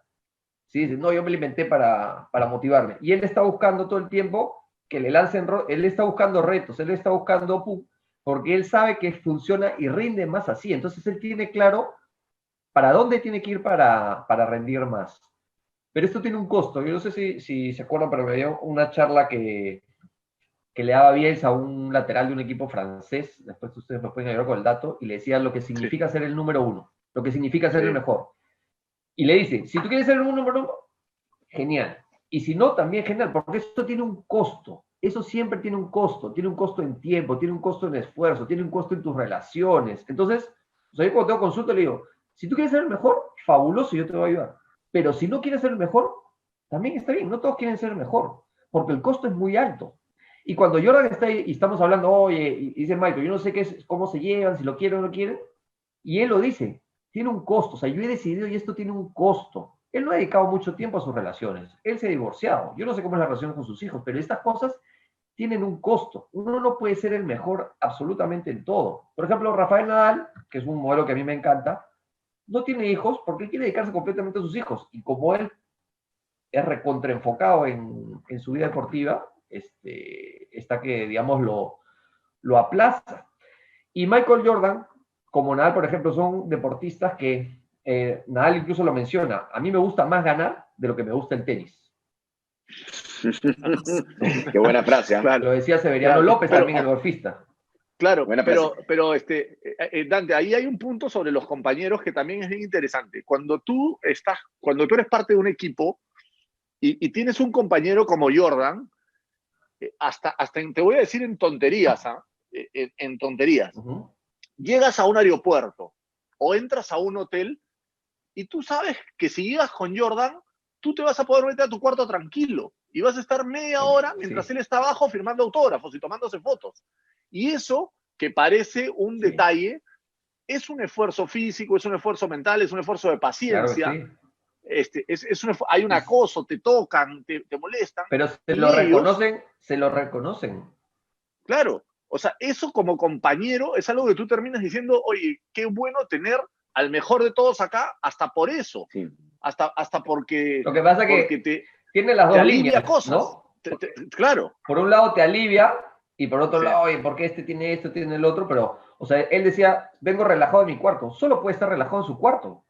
¿Sí? Dice, no, yo me la inventé para motivarme. Y él está buscando todo el tiempo que le lancen, él está buscando retos, él está buscando porque él sabe que funciona y rinde más así. Entonces él tiene claro para dónde tiene que ir para rendir más. Pero esto tiene un costo. Yo no sé si se acuerdan, pero me dio una charla que le daba Bielsa a un lateral de un equipo francés, después ustedes me pueden ayudar con el dato, y le decía lo que significa ser el número uno, lo que significa ser el mejor. Y le dice, si tú quieres ser el número uno, genial. Y si no, también genial, porque esto tiene un costo. Eso siempre tiene un costo en tiempo, tiene un costo en esfuerzo, tiene un costo en tus relaciones. Entonces, o sea, yo cuando tengo consulta le digo, si tú quieres ser el mejor, fabuloso, yo te voy a ayudar. Pero si no quieres ser el mejor, también está bien, no todos quieren ser el mejor, porque el costo es muy alto. Y cuando Jordan está ahí y estamos hablando, oye, y dice Michael, yo no sé cómo se llevan, si lo quieren o no quieren, y él lo dice, tiene un costo, o sea, yo he decidido y esto tiene un costo. Él no ha dedicado mucho tiempo a sus relaciones, él se ha divorciado, yo no sé cómo es la relación con sus hijos, pero estas cosas tienen un costo. Uno no puede ser el mejor absolutamente en todo. Por ejemplo, Rafael Nadal, que es un modelo que a mí me encanta, no tiene hijos porque él quiere dedicarse completamente a sus hijos, y como él es recontraenfocado en su vida deportiva, está que, digamos, lo aplaza. Y Michael Jordan, como Nadal, por ejemplo, son deportistas que, Nadal incluso lo menciona, a mí me gusta más ganar de lo que me gusta el tenis. Qué buena frase, ¿eh? Lo decía Severiano López, también el golfista. Claro, pero Dante, ahí hay un punto sobre los compañeros que también es bien interesante. Cuando tú eres parte de un equipo y tienes un compañero como Jordan, hasta te voy a decir en tonterías, en tonterías. Uh-huh. Llegas a un aeropuerto o entras a un hotel y tú sabes que si llegas con Jordan, tú te vas a poder meter a tu cuarto tranquilo y vas a estar media hora mientras él está abajo firmando autógrafos y tomándose fotos. Y eso, que parece un detalle, es un esfuerzo físico, es un esfuerzo mental, es un esfuerzo de paciencia. Claro que sí. Hay un acoso, te tocan, te molestan. Pero se lo reconocen. Claro, o sea, eso como compañero es algo que tú terminas diciendo, oye, qué bueno tener al mejor de todos acá, hasta por eso. Sí. Hasta porque... Lo que pasa es que tiene las dos líneas, cosas, ¿no? Claro. Por un lado te alivia, y por otro lado, oye, ¿por qué este tiene esto, tiene el otro? Pero, o sea, él decía, vengo relajado en mi cuarto. Solo puede estar relajado en su cuarto.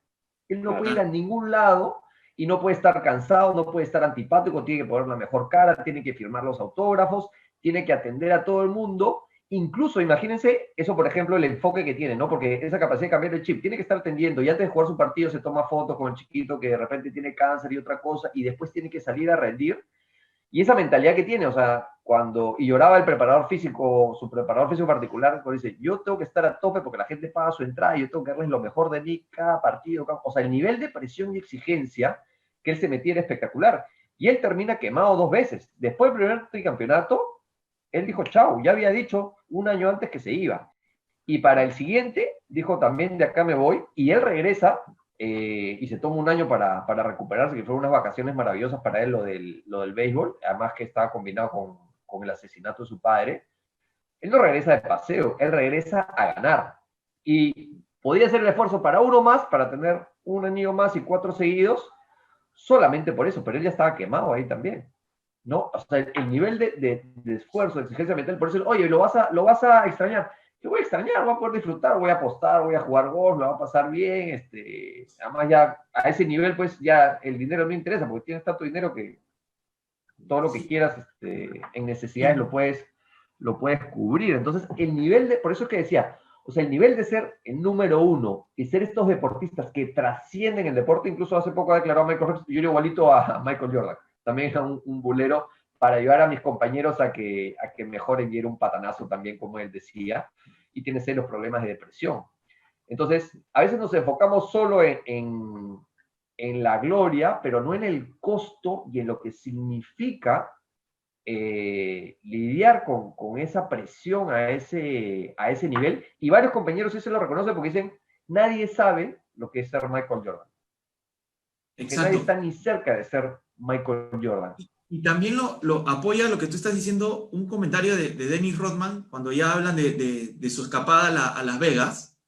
Él no puede ir a ningún lado y no puede estar cansado, no puede estar antipático, tiene que poner la mejor cara, tiene que firmar los autógrafos, tiene que atender a todo el mundo incluso imagínense eso, por ejemplo, el enfoque que tiene, ¿no? Porque esa capacidad de cambiar el chip, tiene que estar atendiendo, y antes de jugar su partido se toma fotos con el chiquito que de repente tiene cáncer y otra cosa, y después tiene que salir a rendir. Y esa mentalidad que tiene, o sea, y lloraba el preparador físico, su preparador físico particular, cuando dice, yo tengo que estar a tope porque la gente paga su entrada, y yo tengo que darles lo mejor de mí cada partido, o sea, el nivel de presión y exigencia que él se metía era espectacular. Y él termina quemado 2 veces. Después del primer tricampeonato, él dijo, chao, ya había dicho un año antes que se iba. Y para el siguiente, dijo también, de acá me voy, y él regresa y se toma un año para recuperarse, que fueron unas vacaciones maravillosas para él lo del béisbol, además que estaba combinado con el asesinato de su padre. Él no regresa de paseo, él regresa a ganar. Y podía hacer el esfuerzo para uno más, para tener un anillo más y 4 seguidos, solamente por eso, pero él ya estaba quemado ahí también, ¿no? O sea, el nivel de esfuerzo, de exigencia mental, por eso, oye, lo vas a extrañar. Yo voy a extrañar, voy a poder disfrutar, voy a apostar, voy a jugar golf, lo va a pasar bien, además ya a ese nivel, pues ya el dinero no interesa, porque tienes tanto dinero que todo lo que quieras en necesidades lo puedes cubrir. Entonces, por eso es que decía, o sea, el nivel de ser el número 1 y ser estos deportistas que trascienden el deporte, incluso hace poco ha declarado Michael Phelps, yo era igualito a Michael Jordan, también era un bulero, para ayudar a mis compañeros a que mejoren, y era un patanazo también, como él decía, y tiene serios problemas de depresión. Entonces, a veces nos enfocamos solo en la gloria, pero no en el costo y en lo que significa lidiar con esa presión a ese nivel. Y varios compañeros sí se lo reconocen porque dicen, nadie sabe lo que es ser Michael Jordan. Que nadie está ni cerca de ser Michael Jordan. Y también lo apoya lo que tú estás diciendo, un comentario de Dennis Rodman, cuando ya hablan de su escapada a Las Vegas.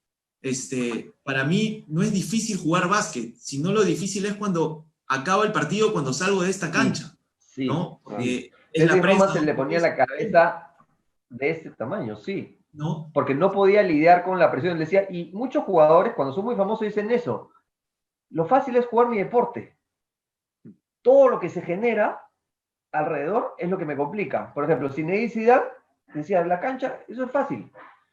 Para mí no es difícil jugar básquet, sino lo difícil es cuando acaba el partido, cuando salgo de esta cancha. Sí, ¿no? Sí. Es la prensa, se le ponía la cabeza de este tamaño, sí. ¿no? Porque no podía lidiar con la presión. Él decía, y muchos jugadores, cuando son muy famosos, dicen eso. Lo fácil es jugar mi deporte. Todo lo que se genera alrededor es lo que me complica. Por ejemplo, Zinedine Zidane decía, la cancha, eso es fácil.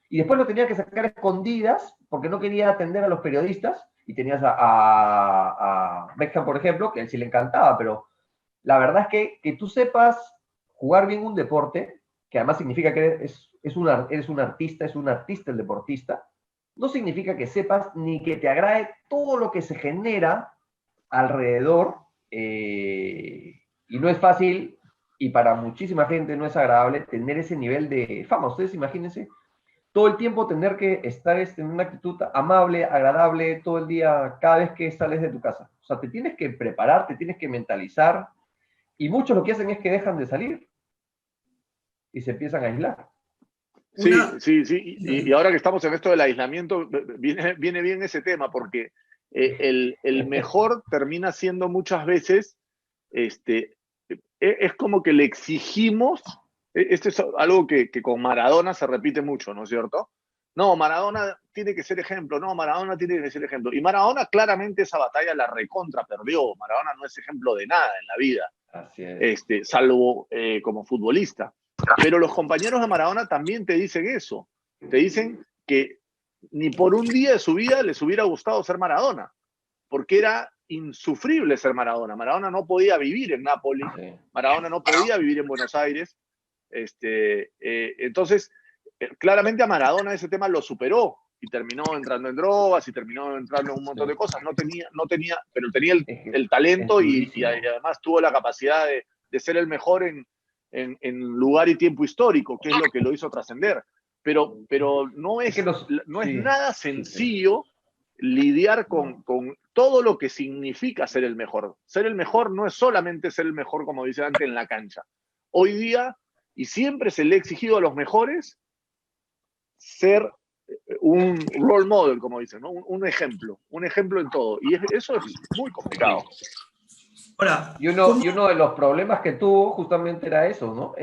Y después lo tenía que sacar escondidas porque no quería atender a los periodistas. Y tenías a Beckham, por ejemplo, que a él sí le encantaba, pero la verdad es que tú sepas jugar bien un deporte, que además significa que eres un artista, es un artista el deportista, no significa que sepas ni que te agrade todo lo que se genera alrededor, y no es fácil, y para muchísima gente no es agradable tener ese nivel de fama. Ustedes imagínense todo el tiempo tener que estar en una actitud amable, agradable, todo el día, cada vez que sales de tu casa. O sea, te tienes que preparar, te tienes que mentalizar, y muchos lo que hacen es que dejan de salir y se empiezan a aislar. Sí. Y ahora que estamos en esto del aislamiento, viene bien ese tema, porque el mejor termina siendo muchas veces, es como que le exigimos, esto es algo que con Maradona se repite mucho, ¿no es cierto? No, Maradona tiene que ser ejemplo, no, Maradona tiene que ser ejemplo. Y Maradona claramente esa batalla la recontra perdió. Maradona no es ejemplo de nada en la vida. Así es. Salvo como futbolista. Pero los compañeros de Maradona también te dicen eso. Te dicen que ni por un día de su vida les hubiera gustado ser Maradona, porque era insufrible ser Maradona. Maradona no podía vivir en Nápoles, sí. Maradona no podía vivir en Buenos Aires. Entonces, claramente a Maradona ese tema lo superó y terminó entrando en drogas y terminó entrando en un montón de cosas. No tenía, pero tenía el talento y además tuvo la capacidad de ser el mejor en lugar y tiempo histórico, que es lo que lo hizo trascender. Pero no es nada sencillo lidiar con todo lo que significa ser el mejor. Ser el mejor no es solamente ser el mejor, como dice antes, en la cancha. Hoy día, y siempre se le ha exigido a los mejores, ser un role model, como dicen, ¿no? un ejemplo en todo. Y eso es muy complicado. Ahora, y uno de los problemas que tuvo justamente era eso, ¿no?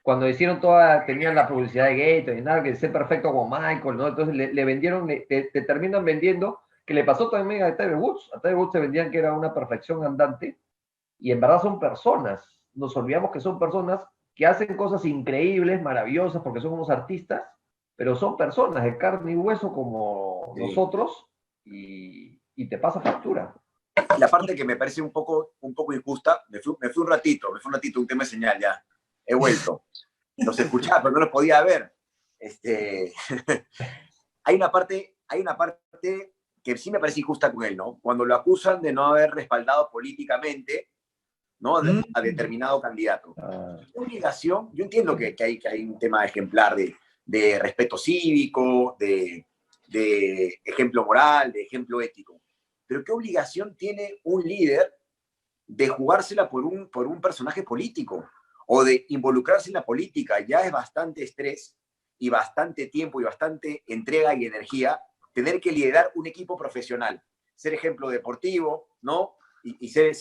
Cuando hicieron tenían la publicidad de Gatorade y nada, que ser perfecto como Michael, ¿no? Entonces le vendieron, te terminan vendiendo, que le pasó también a Tiger Woods. A Tiger Woods se vendían que era una perfección andante, y en verdad son personas. Nos olvidamos que son personas que hacen cosas increíbles, maravillosas, porque son unos artistas, pero son personas de carne y hueso como nosotros, y te pasa factura. La parte que me parece un poco injusta, me fui un ratito, un tema de señal ya, he vuelto. Los escuchaba, pero no los podía ver. Hay una parte que sí me parece injusta con él, ¿no? Cuando lo acusan de no haber respaldado políticamente, ¿no? A determinado candidato. ¿Qué obligación? Yo entiendo que hay un tema ejemplar de respeto cívico, de ejemplo moral, de ejemplo ético. Pero ¿qué obligación tiene un líder de jugársela por un personaje político o de involucrarse en la política? Ya es bastante estrés y bastante tiempo y bastante entrega y energía tener que liderar un equipo profesional, ser ejemplo deportivo, ¿no? Y ser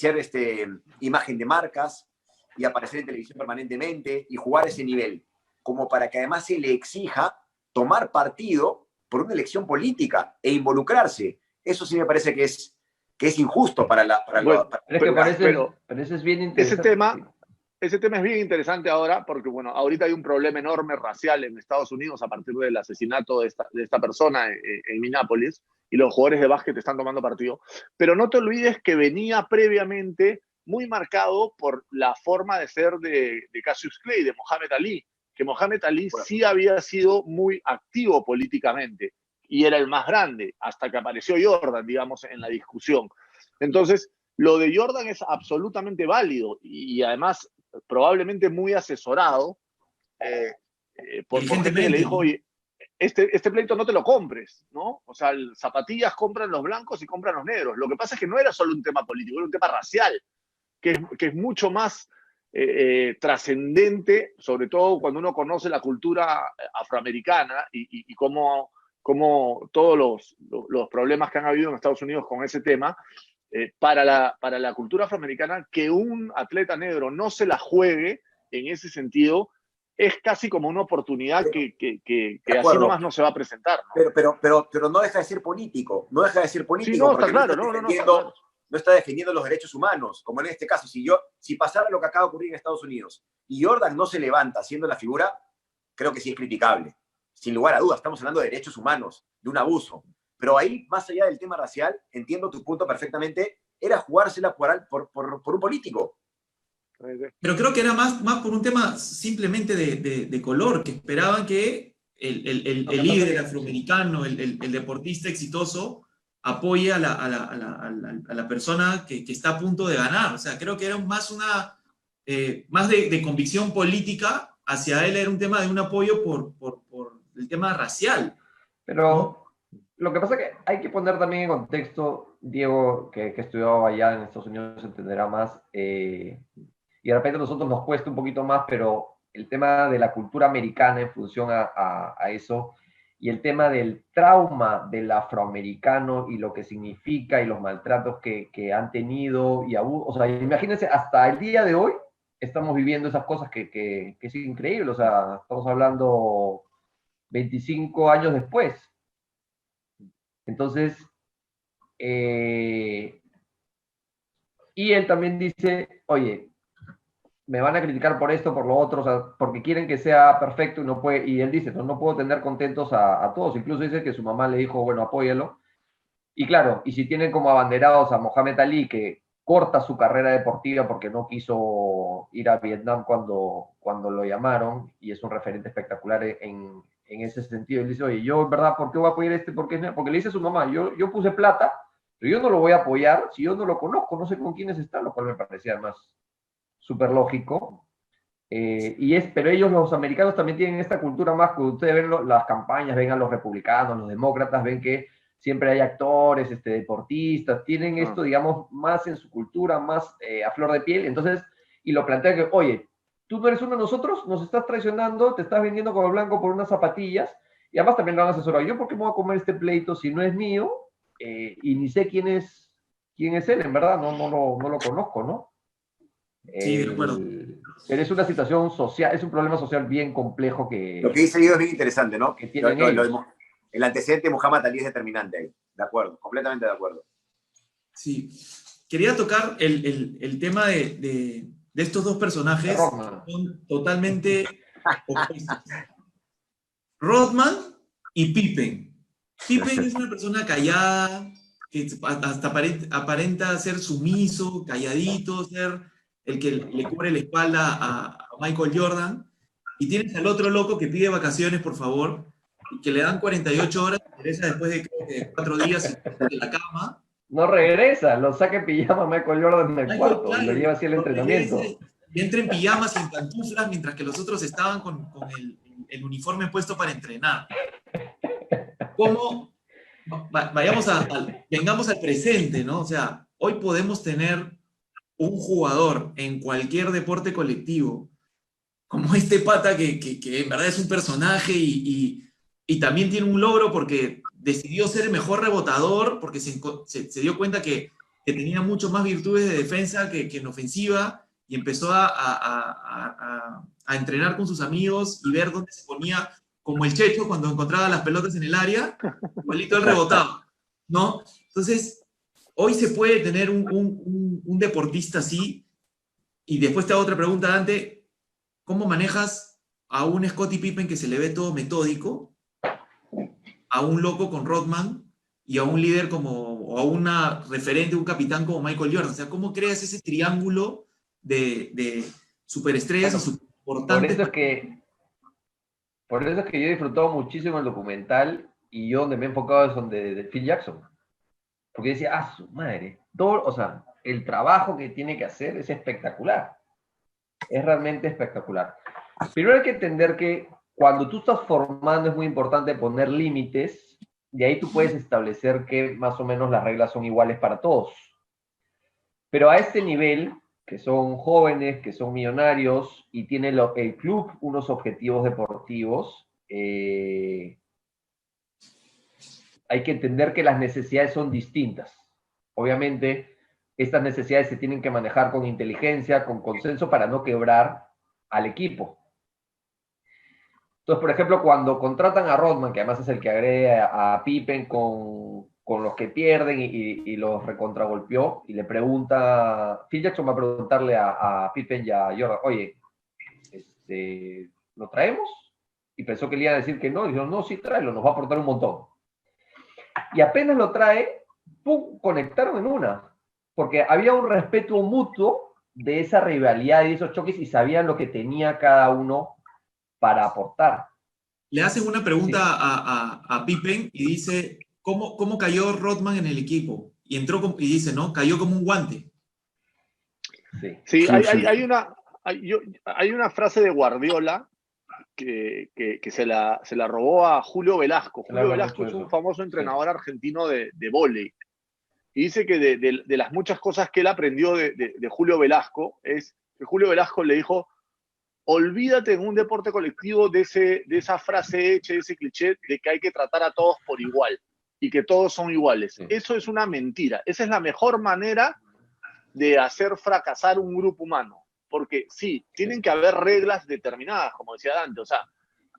imagen de marcas y aparecer en televisión permanentemente y jugar ese nivel, como para que además se le exija tomar partido por una elección política e involucrarse. Eso sí me parece que es injusto para la... Pero eso es bien interesante. Ese tema es bien interesante ahora porque, bueno, ahorita hay un problema enorme racial en Estados Unidos a partir del asesinato de esta persona en Minneapolis, y los jugadores de básquet están tomando partido. Pero no te olvides que venía previamente muy marcado por la forma de ser de Cassius Clay, de Muhammad Ali, que Muhammad Ali sí había sido muy activo políticamente y era el más grande, hasta que apareció Jordan, digamos, en la discusión. Entonces, lo de Jordan es absolutamente válido y además probablemente muy asesorado por gente que le dijo, oye, este pleito no te lo compres, ¿no? O sea, zapatillas compran los blancos y compran los negros. Lo que pasa es que no era solo un tema político, era un tema racial, que es mucho más trascendente, sobre todo cuando uno conoce la cultura afroamericana y cómo todos los problemas que han habido en Estados Unidos con ese tema, para la cultura afroamericana, que un atleta negro no se la juegue en ese sentido es casi como una oportunidad que así nomás no se va a presentar, ¿no? Pero no deja de ser político, no deja de ser político. Sí, no, está claro, no está defendiendo los derechos humanos, como en este caso. Si pasara lo que acaba de ocurrir en Estados Unidos y Jordan no se levanta haciendo la figura, creo que sí es criticable. Sin lugar a dudas, estamos hablando de derechos humanos, de un abuso. Pero ahí, más allá del tema racial, entiendo tu punto perfectamente, era jugársela por un político. Pero creo que era más por un tema simplemente de color, que esperaban que el líder afroamericano, el deportista exitoso, apoye a la persona que está a punto de ganar. O sea, creo que era más de convicción política hacia él, era un tema de un apoyo por el tema racial. Pero lo que pasa es que hay que poner también en contexto, Diego, que estudió allá en Estados Unidos, entenderá más, y de repente a nosotros nos cuesta un poquito más, pero el tema de la cultura americana en función a eso, y el tema del trauma del afroamericano y lo que significa y los maltratos que han tenido, o sea, imagínense, hasta el día de hoy estamos viviendo esas cosas que es increíble, o sea, estamos hablando 25 años después. Entonces, y él también dice, oye, me van a criticar por esto, por lo otro, o sea, porque quieren que sea perfecto y él dice, no puedo tener contentos a todos. Incluso dice que su mamá le dijo, bueno, apóyalo. Y claro, y si tienen como abanderados a Muhammad Ali, que corta su carrera deportiva porque no quiso ir a Vietnam cuando lo llamaron, y es un referente espectacular en ese sentido. Él dice, oye, yo en verdad, ¿por qué voy a apoyar porque le dice a su mamá, yo puse plata, pero yo no lo voy a apoyar si yo no lo conozco, no sé con quiénes está, lo cual me parecía además súper lógico. Pero ellos, los americanos, también tienen esta cultura más, que ustedes ven las campañas, ven a los republicanos, los demócratas, ven que siempre hay actores, deportistas, tienen esto, digamos, más en su cultura, más a flor de piel, entonces, y lo plantean que, oye, tú no eres uno de nosotros, nos estás traicionando, te estás vendiendo como blanco por unas zapatillas, y además también lo han asesorado. ¿Yo por qué me voy a comer este pleito si no es mío? Y ni sé quién es él, en verdad, no lo conozco, ¿no? Sí, de acuerdo. Pero es una situación social, es un problema social bien complejo que... Lo que dice Guido es bien interesante, ¿no? Que tienen ellos. El antecedente de Muhammad Ali es determinante ahí. De acuerdo, completamente de acuerdo. Sí. Quería tocar el tema de de estos dos personajes son totalmente opuestos. Rodman y Pippen. Pippen es una persona callada, que hasta aparenta ser sumiso, calladito, ser el que le cubre la espalda a Michael Jordan. Y tienes al otro loco que pide vacaciones, por favor, y que le dan 48 horas, regresa después de 4 días de la cama. No regresa, lo saca en pijama Michael Jordan en el cuarto, Claro, y lo lleva así al entrenamiento. Y entra en pijamas y en pantuflas, mientras que los otros estaban con el uniforme puesto para entrenar. ¿Cómo? Vengamos al presente, ¿no? O sea, hoy podemos tener un jugador en cualquier deporte colectivo, como este pata que en verdad es un personaje y también tiene un logro porque decidió ser el mejor rebotador, porque se dio cuenta que tenía mucho más virtudes de defensa que en ofensiva, y empezó a entrenar con sus amigos y ver dónde se ponía, como el Checho cuando encontraba las pelotas en el área, igualito él rebotaba, ¿no? Entonces, hoy se puede tener un deportista así, y después te hago otra pregunta, Dante, ¿cómo manejas a un Scottie Pippen que se le ve todo metódico, a un loco con Rodman y a un líder o a una referente, un capitán como Michael Jordan? O sea, ¿cómo creas ese triángulo de superestrellas y superimportantes? Por eso es que yo he disfrutado muchísimo el documental, y yo donde me he enfocado es donde de Phil Jackson. Porque decía, su madre, o sea, el trabajo que tiene que hacer es espectacular. Es realmente espectacular. Primero hay que entender que cuando tú estás formando es muy importante poner límites, y ahí tú puedes establecer que más o menos las reglas son iguales para todos. Pero a este nivel, que son jóvenes, que son millonarios, y tiene el club unos objetivos deportivos, hay que entender que las necesidades son distintas. Obviamente, estas necesidades se tienen que manejar con inteligencia, con consenso, para no quebrar al equipo. Entonces, por ejemplo, cuando contratan a Rodman, que además es el que agrega a Pippen con los que pierden y los recontragolpeó, y le pregunta, Phil Jackson va a preguntarle a Pippen y a Jordan, oye, ¿lo traemos? Y pensó que le iba a decir que no, y dijo, no, sí, tráelo, nos va a aportar un montón. Y apenas lo trae, ¡pum!, conectaron en una, porque había un respeto mutuo de esa rivalidad y de esos choques, y sabían lo que tenía cada uno para aportar. Le hacen una pregunta a Pippen y dice, ¿cómo cayó Rodman en el equipo? Y entró y dice, ¿no? Cayó como un guante. Sí, hay una frase de Guardiola que se la robó a Julio Velasco. Julio Velasco es un famoso entrenador argentino de vóley. Y dice que de las muchas cosas que él aprendió de Julio Velasco, es que Julio Velasco le dijo, olvídate en un deporte colectivo de esa frase hecha, de ese cliché de que hay que tratar a todos por igual y que todos son iguales. Sí. Eso es una mentira. Esa es la mejor manera de hacer fracasar un grupo humano. Porque sí, tienen que haber reglas determinadas, como decía Dante. O sea,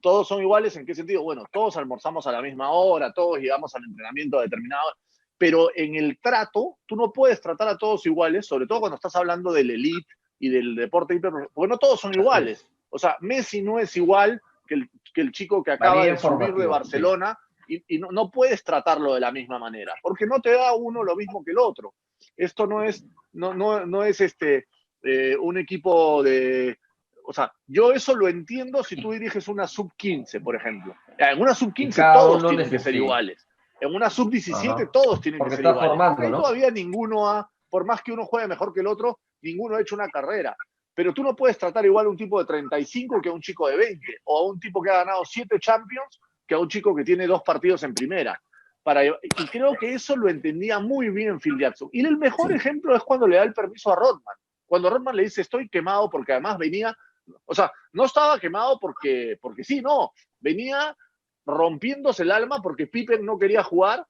todos son iguales, ¿en qué sentido? Bueno, todos almorzamos a la misma hora, todos llegamos al entrenamiento a determinada hora. Pero en el trato, tú no puedes tratar a todos iguales, sobre todo cuando estás hablando del elite y del deporte hiperprofesional, porque no todos son iguales. O sea, Messi no es igual que el chico que acaba de subir de Barcelona, sí. y no puedes tratarlo de la misma manera, porque no te da uno lo mismo que el otro. Esto no es un equipo de... O sea, yo eso lo entiendo si tú diriges una sub-15, por ejemplo. En una sub-15 todos tienen que ser iguales. En una sub-17 todos tienen que ser iguales. Formando, ¿no? Todavía ninguno por más que uno juegue mejor que el otro, ninguno ha hecho una carrera. Pero tú no puedes tratar igual a un tipo de 35 que a un chico de 20, o a un tipo que ha ganado 7 Champions que a un chico que tiene 2 partidos en primera. Y creo que eso lo entendía muy bien Phil Jackson. Y el mejor ejemplo es cuando le da el permiso a Rodman. Cuando Rodman le dice, estoy quemado, porque además venía, o sea, no estaba quemado porque sí, no, venía rompiéndose el alma porque Pippen no quería jugar,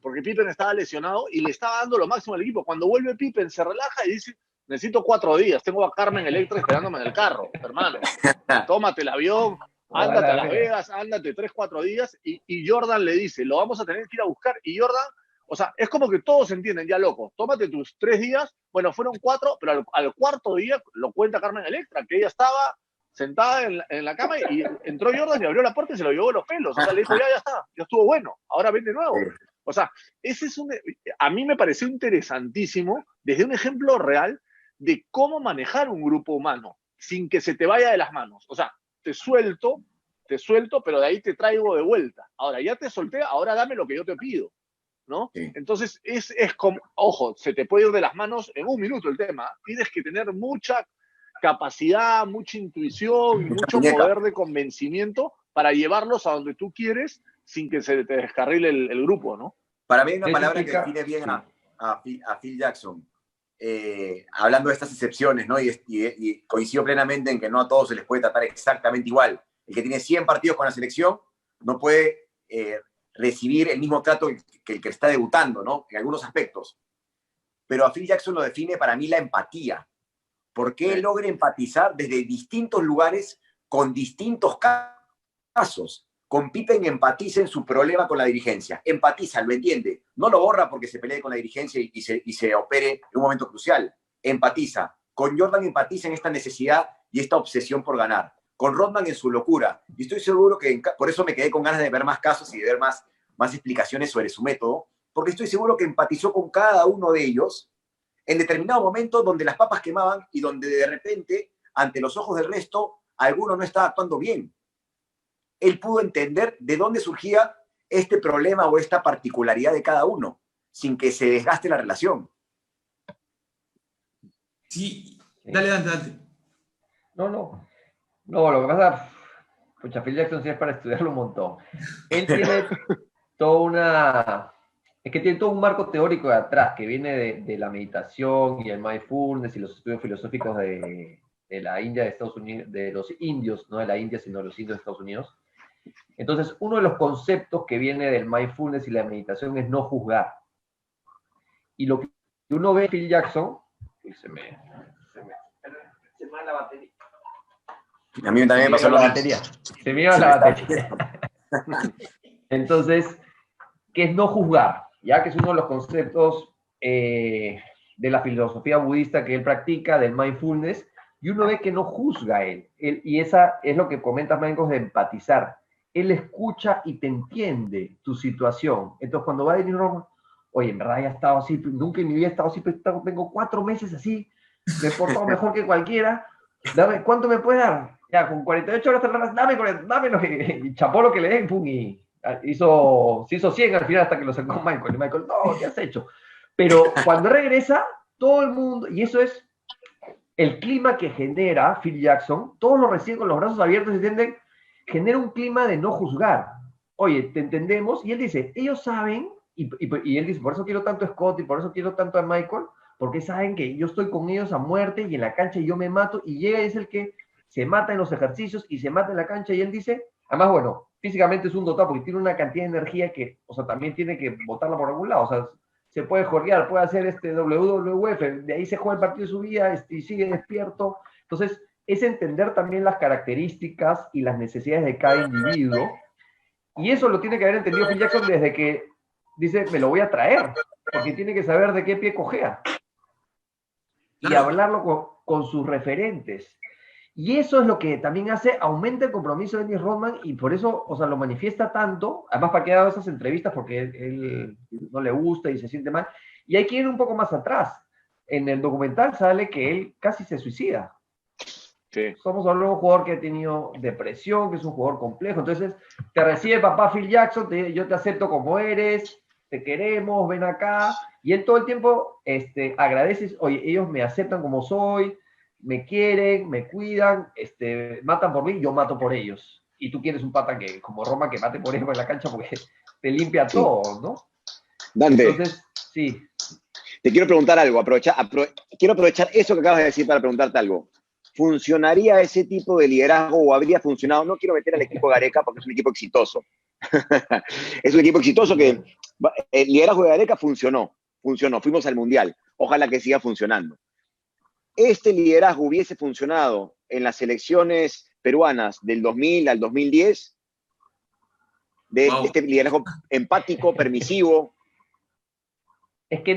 porque Pippen estaba lesionado y le estaba dando lo máximo al equipo. Cuando vuelve Pippen se relaja y dice, necesito 4 días, tengo a Carmen Electra esperándome en el carro, hermano. Tómate el avión, ándate a Las Vegas, ándate 3, 4 días, y Jordan le dice, lo vamos a tener que ir a buscar. Y Jordan, O sea, es como que todos entienden, ya loco, tómate tus 3 días, bueno, fueron 4, pero al cuarto día lo cuenta Carmen Electra, que ella estaba sentada en la cama y entró Jordan y abrió la puerta y se lo llevó de los pelos. O sea, le dijo, ya está, ya estuvo bueno, ahora ven de nuevo. O sea, a mí me pareció interesantísimo desde un ejemplo real de cómo manejar un grupo humano sin que se te vaya de las manos. O sea, te suelto, pero de ahí te traigo de vuelta. Ahora, ya te solté, ahora dame lo que yo te pido, ¿no? Sí. Entonces, es como, ojo, se te puede ir de las manos en un minuto el tema. Tienes que tener mucha capacidad, mucha intuición y mucho poder de convencimiento para llevarlos a donde tú quieres sin que se te descarrile el grupo, ¿no? Para mí hay una palabra que define bien a Phil Jackson. Hablando de estas excepciones, ¿no? Y coincido plenamente en que no a todos se les puede tratar exactamente igual. El que tiene 100 partidos con la selección no puede recibir el mismo trato que el que está debutando, ¿no? En algunos aspectos. Pero a Phil Jackson lo define para mí la empatía. Porque él logra empatizar desde distintos lugares con distintos casos. Con Pippen empatiza en su problema con la dirigencia. Empatiza, lo entiende. No lo borra porque se pelee con la dirigencia y se opere en un momento crucial. Empatiza. Con Jordan empatiza en esta necesidad y esta obsesión por ganar. Con Rodman en su locura. Y estoy seguro que por eso me quedé con ganas de ver más casos y de ver más explicaciones sobre su método, porque estoy seguro que empatizó con cada uno de ellos en determinado momento donde las papas quemaban y donde de repente, ante los ojos del resto, alguno no estaba actuando bien. Él pudo entender de dónde surgía este problema o esta particularidad de cada uno, sin que se desgaste la relación. Sí, dale, Dante. No, lo que pasa, pucha, Phil Jackson sí es para estudiarlo un montón. Él tiene tiene todo un marco teórico de atrás que viene de la meditación y el mindfulness y los estudios filosóficos de la India, de Estados Unidos, de los indios, no de la India, sino de los indios de Estados Unidos. Entonces, uno de los conceptos que viene del mindfulness y la meditación es no juzgar. Y lo que uno ve en Phil Jackson, y se me va la batería. A mí también me pasó la batería. Se me iba la batería. Entonces, ¿qué es no juzgar? Ya que es uno de los conceptos de la filosofía budista que él practica, del mindfulness, y uno ve que no juzga a él. Y esa es lo que comentas, Mancos, de empatizar. Él escucha y te entiende tu situación. Entonces, cuando va a decir, oye, en verdad ya he estado así, nunca en mi vida he estado así, pero tengo 4 meses así, me he portado mejor que cualquiera, dame, ¿cuánto me puede dar? Ya, con 48 horas, dámelo, y chapó lo que le den, pum, y se hizo 100 al final hasta que lo sacó Michael. Y Michael, no, ¿qué has hecho? Pero cuando regresa, todo el mundo, y eso es el clima que genera Phil Jackson, todos lo reciben con los brazos abiertos, ¿entienden? Genera un clima de no juzgar. Oye, te entendemos, y él dice, ellos saben, y él dice, por eso quiero tanto a Scott y por eso quiero tanto a Michael, porque saben que yo estoy con ellos a muerte y en la cancha yo me mato, y llega y es el que se mata en los ejercicios y se mata en la cancha, y él dice, además, bueno, físicamente es un dotado porque tiene una cantidad de energía que, o sea, también tiene que botarla por algún lado, o sea, se puede jorgear, puede hacer WWF, de ahí se juega el partido de su vida y sigue despierto. Entonces, es entender también las características y las necesidades de cada individuo, y eso lo tiene que haber entendido Phil Jackson desde que dice, me lo voy a traer, porque tiene que saber de qué pie cojea, y hablarlo con sus referentes. Y eso es lo que también aumenta el compromiso de Dennis Rodman, y por eso, o sea, lo manifiesta tanto, además para que haga esas entrevistas porque él no le gusta y se siente mal. Y hay que ir un poco más atrás. En el documental sale que él casi se suicida. Sí. Somos hablando de un jugador que ha tenido depresión, que es un jugador complejo. Entonces, te recibe papá Phil Jackson, yo te acepto como eres, te queremos, ven acá. Y él todo el tiempo agradece, oye, ellos me aceptan como soy, me quieren, me cuidan, matan por mí, yo mato por ellos. Y tú quieres un pata que, como Roma, que mate por ellos en la cancha porque te limpia todo, ¿no? Dante, entonces, sí. Te quiero preguntar algo, quiero aprovechar eso que acabas de decir para preguntarte algo. ¿Funcionaría ese tipo de liderazgo o habría funcionado? No quiero meter al equipo Gareca porque es un equipo exitoso. Es un equipo exitoso que el liderazgo de Gareca funcionó, fuimos al Mundial. Ojalá que siga funcionando. ¿Este liderazgo hubiese funcionado en las selecciones peruanas del 2000 al 2010? De este liderazgo empático, permisivo. Es que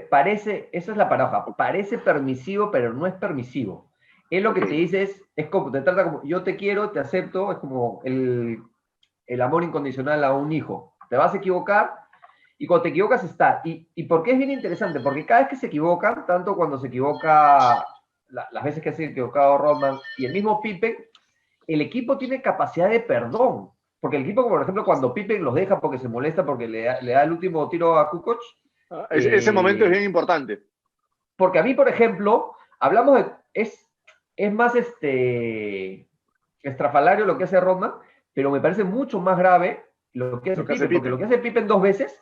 parece, esa es la paradoja, parece permisivo, pero no es permisivo. Él lo que te dice es como, te trata como, yo te quiero, te acepto, es como el amor incondicional a un hijo. Te vas a equivocar, y cuando te equivocas está. ¿Y por qué es bien interesante? Porque cada vez que se equivocan, tanto cuando se equivoca, las veces que se ha equivocado Rodman y el mismo Pippen, el equipo tiene capacidad de perdón. Porque el equipo, por ejemplo, cuando Pippen los deja porque se molesta porque le da el último tiro a Kukoc. Ese momento es bien importante. Porque a mí, por ejemplo, hablamos de... Es más estrafalario lo que hace Rodman, pero me parece mucho más grave lo que hace Pippen, porque lo que hace Pippen 2 veces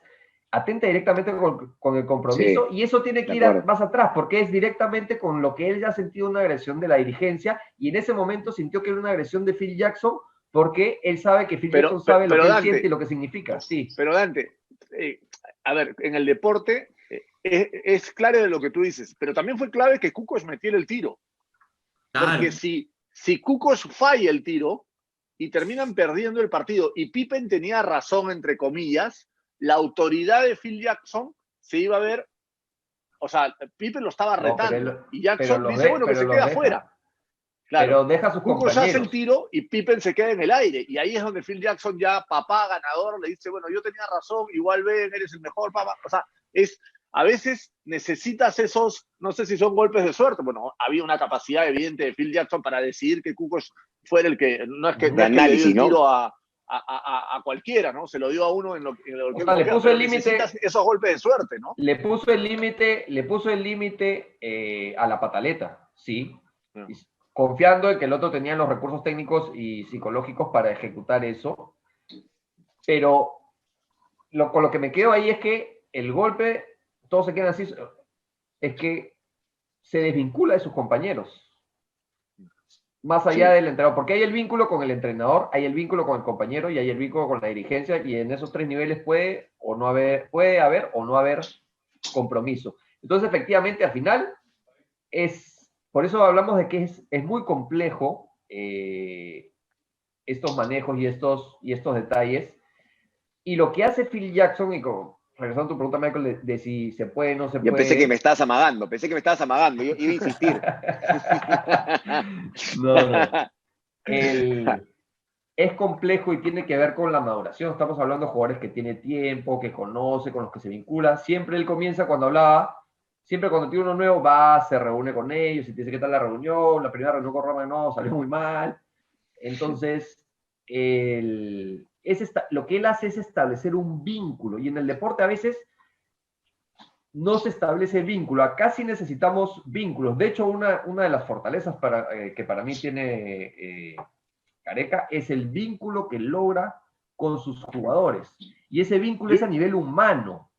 atenta directamente con el compromiso, y eso tiene que ir más atrás, porque es directamente con lo que él ya ha sentido una agresión de la dirigencia, y en ese momento sintió que era una agresión de Phil Jackson, porque él sabe que Phil Jackson sabe lo que él siente y lo que significa. Sí. Pero Dante, a ver, en el deporte es clave de lo que tú dices, pero también fue clave que Kukoc metiera el tiro. Claro. Porque si Kukoc falla el tiro y terminan perdiendo el partido, y Pippen tenía razón, entre comillas, la autoridad de Phil Jackson se iba a ver, o sea, Pippen lo estaba retando, y Jackson dice, bueno, que se queda afuera. Claro, pero deja a sus Kukoc hace el tiro y Pippen se queda en el aire, y ahí es donde Phil Jackson, ya papá ganador, le dice, bueno, yo tenía razón, igual ven, eres el mejor, papá. O sea, a veces necesitas esos, no sé si son golpes de suerte. Bueno, había una capacidad evidente de Phil Jackson para decidir que Kukoc fuera el que, no es que, le dio el tiro a cualquiera, ¿no? Se lo dio a uno en lo que le puso el límite, esos golpes de suerte, ¿no? Le puso el límite a la pataleta, sí. Confiando en que el otro tenía los recursos técnicos y psicológicos para ejecutar eso. Pero con lo que me quedo ahí es que el golpe, todos se quedan así, es que se desvincula de sus compañeros. Más allá del entrenador, porque hay el vínculo con el entrenador, hay el vínculo con el compañero y hay el vínculo con la dirigencia, y en esos 3 niveles puede haber o no haber compromiso. Entonces, efectivamente, al final, por eso hablamos de que es muy complejo estos manejos y estos detalles. Y lo que hace Phil Jackson, y regresando a tu pregunta, Michael, de si se puede o no se puede. Yo pensé que me estabas amagando, yo iba a insistir. No. Es complejo y tiene que ver con la maduración. Estamos hablando de jugadores que tiene tiempo, que conoce, con los que se vincula. Siempre él comienza cuando tiene uno nuevo, se reúne con ellos y te dice qué tal la reunión. La primera reunión con Roma no, salió muy mal. Entonces, lo que él hace es establecer un vínculo, y en el deporte a veces no se establece vínculo. Acá sí necesitamos vínculos. De hecho, una de las fortalezas que para mí tiene Gareca es el vínculo que logra con sus jugadores, y ese vínculo es a nivel humano.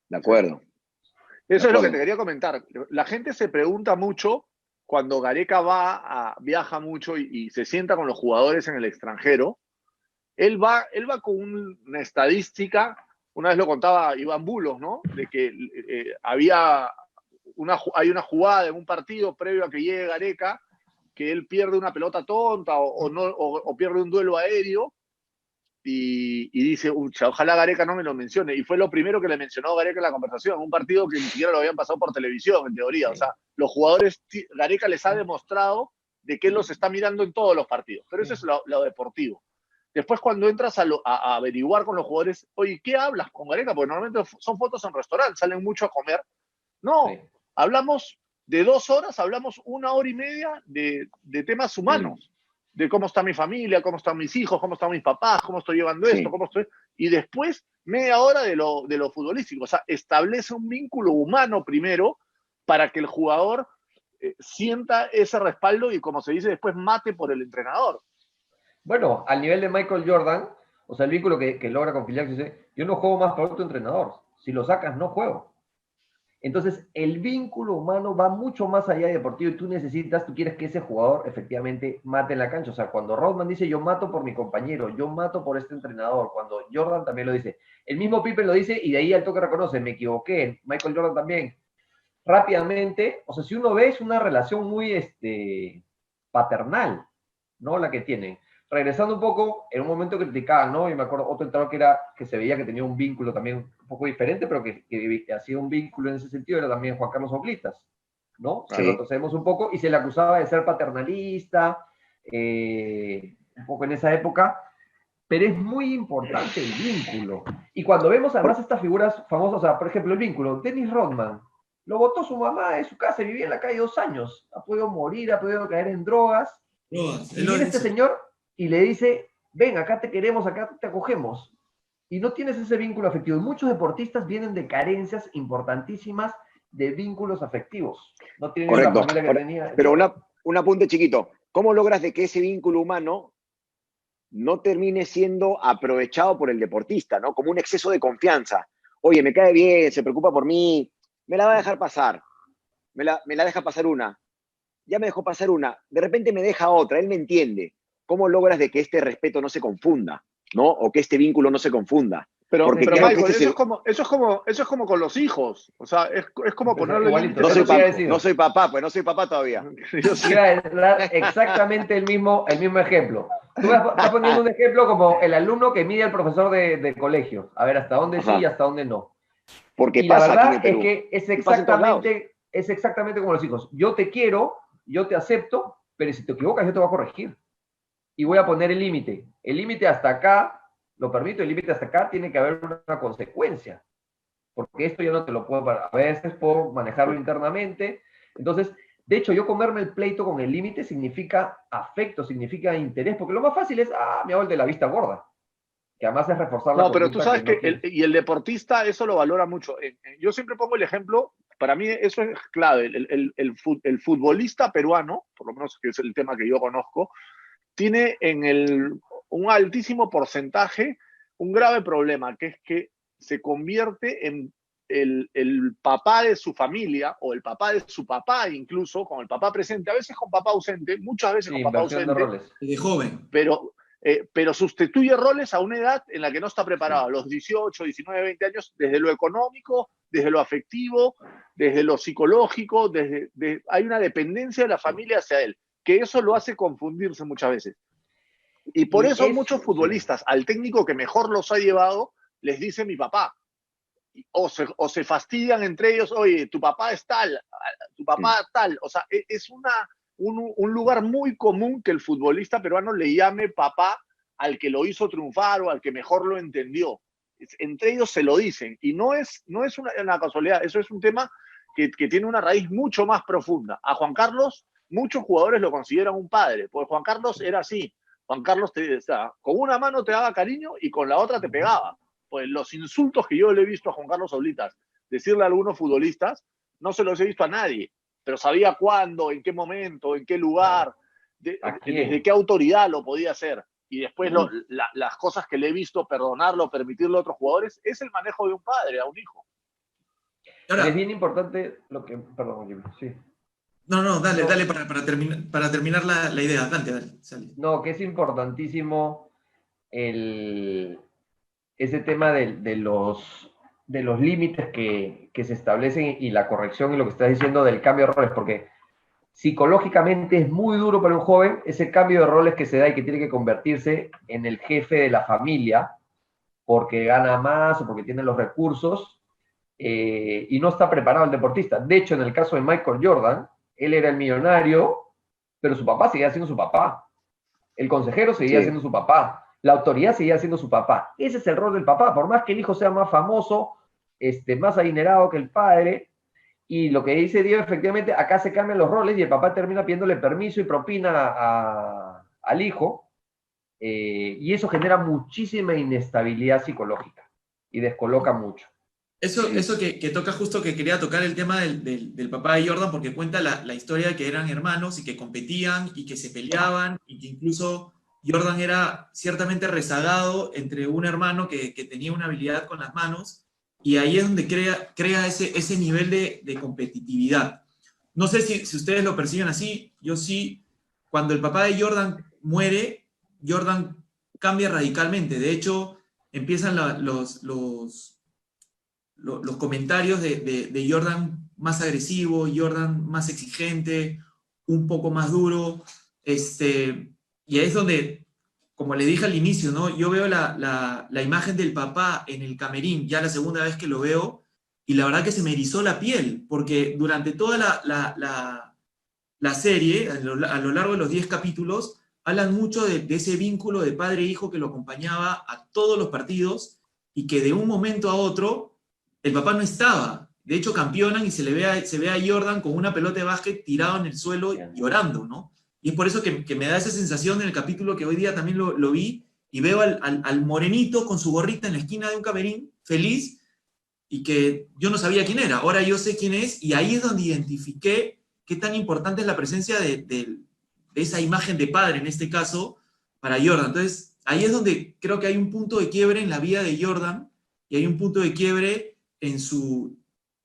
De acuerdo. Eso es lo que te quería comentar. La gente se pregunta mucho cuando Gareca viaja mucho y se sienta con los jugadores en el extranjero. Él va con una estadística, una vez lo contaba Iván Bulos, ¿no? De que hay una jugada en un partido previo a que llegue Gareca, que él pierde una pelota tonta o pierde un duelo aéreo, y dice, ojalá Gareca no me lo mencione. Y fue lo primero que le mencionó Gareca en la conversación, un partido que ni siquiera lo habían pasado por televisión, en teoría. Sí. O sea, los jugadores, Gareca les ha demostrado de que él los está mirando en todos los partidos, pero eso es lo deportivo. Después, cuando entras a averiguar con los jugadores, oye, ¿qué hablas con Gareca? Porque normalmente son fotos en restaurantes, salen mucho a comer. No, sí. Hablamos de 2 horas, hablamos 1 hora y media de temas humanos. De cómo está mi familia, cómo están mis hijos, cómo están mis papás, cómo estoy llevando esto, y después media hora de lo futbolístico. O sea, establece un vínculo humano primero para que el jugador sienta ese respaldo y, como se dice después, mate por el entrenador. Bueno, al nivel de Michael Jordan, o sea, el vínculo que logra con Phil Jackson, dice, yo no juego más para otro entrenador. Si lo sacas, no juego. Entonces, el vínculo humano va mucho más allá de deportivo, y tú quieres que ese jugador efectivamente mate en la cancha. O sea, cuando Rodman dice, yo mato por mi compañero, yo mato por este entrenador, cuando Jordan también lo dice. El mismo Pippen lo dice, y de ahí al toque reconoce, me equivoqué. Michael Jordan también. Rápidamente, o sea, si uno ve, es una relación muy paternal, ¿no? La que tienen. regresando un poco, en un momento criticaban, ¿no? Y me acuerdo otro entrenador que se veía que tenía un vínculo también un poco diferente, pero que hacía un vínculo en ese sentido, era también Juan Carlos Oblitas, ¿no? Sí. Retrocedemos un poco y se le acusaba de ser paternalista, un poco en esa época, pero es muy importante el vínculo. Y cuando vemos además estas figuras famosas, o sea, por ejemplo, el vínculo, Dennis Rodman, lo botó su mamá de su casa, vivía en la calle 2 años, ha podido morir, ha podido caer en drogas, y viene este señor y le dice, ven, acá te queremos, acá te acogemos. Y no tienes ese vínculo afectivo. Y muchos deportistas vienen de carencias importantísimas de vínculos afectivos. No tienen Correcto. la familia que tenía. Pero un apunte chiquito. ¿Cómo logras de que ese vínculo humano no termine siendo aprovechado por el deportista, ¿no? Como un exceso de confianza. Oye, me cae bien, se preocupa por mí, me la va a dejar pasar. Me la deja pasar una. Ya me dejó pasar una. De repente me deja otra. Él me entiende. ¿Cómo logras de que este respeto no se confunda, ¿no? O que este vínculo no se confunda? Pero Michael, este eso es como con los hijos. O sea, es como ponerle límites. No soy papá, pues no soy papá todavía. Iba a dar exactamente el mismo ejemplo. Tú estás poniendo un ejemplo como el alumno que mide al profesor de colegio. A ver hasta dónde sí y hasta dónde no. Porque y pasa la verdad aquí en el Perú. Es que es exactamente como los hijos. Yo te quiero, yo te acepto, pero si te equivocas yo te voy a corregir. Y voy a poner el límite. El límite hasta acá, lo permito, el límite hasta acá tiene que haber una consecuencia. Porque esto yo no te lo puedo, a veces puedo manejarlo internamente. Entonces, de hecho, yo comerme el pleito con el límite significa afecto, significa interés, porque lo más fácil es, me hago el de la vista gorda, que además es reforzar la No, pero tú sabes que el deportista eso lo valora mucho. Yo siempre pongo el ejemplo, para mí eso es clave, el futbolista peruano, por lo menos que es el tema que yo conozco, tiene un altísimo porcentaje un grave problema, que es que se convierte en el papá de su familia o el papá de su papá, incluso con el papá presente, a veces con papá ausente, muchas veces con papá ausente, de joven. Pero sustituye roles a una edad en la que no está preparado, a los 18, 19, 20 años, desde lo económico, desde lo afectivo, desde lo psicológico, hay una dependencia de la familia hacia él, que eso lo hace confundirse muchas veces. Y por eso muchos futbolistas, al técnico que mejor los ha llevado, les dice mi papá. O se fastidian entre ellos, oye, tu papá es tal, tu papá tal. O sea, es un lugar muy común que el futbolista peruano le llame papá al que lo hizo triunfar o al que mejor lo entendió. Entre ellos se lo dicen. Y no es una casualidad, eso es un tema que tiene una raíz mucho más profunda. A Juan Carlos, muchos jugadores lo consideran un padre, porque Juan Carlos era así. Juan Carlos con una mano te daba cariño y con la otra te pegaba. Pues los insultos que yo le he visto a Juan Carlos Oblitas decirle a algunos futbolistas, no se los he visto a nadie, pero sabía cuándo, en qué momento, en qué lugar, desde qué autoridad lo podía hacer. Y después las cosas que le he visto perdonarlo, permitirle a otros jugadores, es el manejo de un padre a un hijo. Ahora, es bien importante lo que... Perdón, Jimmy, sí. No, dale para terminar la idea. Dale. No, que es importantísimo ese tema de los límites que se establecen y la corrección y lo que estás diciendo del cambio de roles, porque psicológicamente es muy duro para un joven ese cambio de roles que se da y que tiene que convertirse en el jefe de la familia porque gana más o porque tiene los recursos y no está preparado el deportista. De hecho, en el caso de Michael Jordan, él era el millonario, pero su papá seguía siendo su papá. El consejero seguía siendo su papá. La autoridad seguía siendo su papá. Ese es el rol del papá. Por más que el hijo sea más famoso, más adinerado que el padre, y lo que dice Diego, efectivamente, acá se cambian los roles y el papá termina pidiéndole permiso y propina al hijo, y eso genera muchísima inestabilidad psicológica y descoloca mucho. Eso que toca justo que quería tocar el tema del papá de Jordan, porque cuenta la historia de que eran hermanos y que competían y que se peleaban y que incluso Jordan era ciertamente rezagado entre un hermano que tenía una habilidad con las manos, y ahí es donde crea ese nivel de competitividad. No sé si ustedes lo perciben así, yo sí. Cuando el papá de Jordan muere, Jordan cambia radicalmente. De hecho, empiezan los comentarios de Jordan más agresivo, Jordan más exigente, un poco más duro, y ahí es donde como le dije al inicio, ¿no? Yo veo la imagen del papá en el camerín, ya la segunda vez que lo veo, y la verdad que se me erizó la piel, porque durante toda la serie, a lo largo de los 10 capítulos, hablan mucho de ese vínculo de padre e hijo que lo acompañaba a todos los partidos, y que de un momento a otro el papá no estaba. De hecho, campeonan y se ve a Jordan con una pelota de básquet tirado en el suelo llorando, ¿no? Y es por eso que me da esa sensación en el capítulo que hoy día también lo vi, y veo al morenito con su gorrita en la esquina de un camerín, feliz, y que yo no sabía quién era. Ahora yo sé quién es, y ahí es donde identifiqué qué tan importante es la presencia de esa imagen de padre, en este caso, para Jordan. Entonces, ahí es donde creo que hay un punto de quiebre en la vida de Jordan, y hay un punto de quiebre en su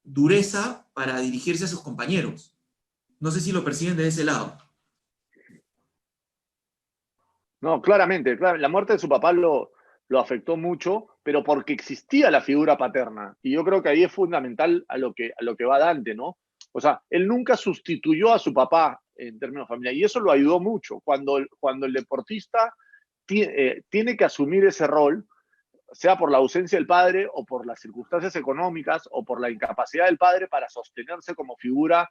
dureza para dirigirse a sus compañeros. No sé si lo perciben de ese lado. No, claramente, la muerte de su papá lo afectó mucho, pero porque existía la figura paterna. Y yo creo que ahí es fundamental a lo que va Dante, ¿no? O sea, él nunca sustituyó a su papá en términos familiares, y eso lo ayudó mucho. Cuando el deportista tiene que asumir ese rol, sea por la ausencia del padre o por las circunstancias económicas o por la incapacidad del padre para sostenerse como figura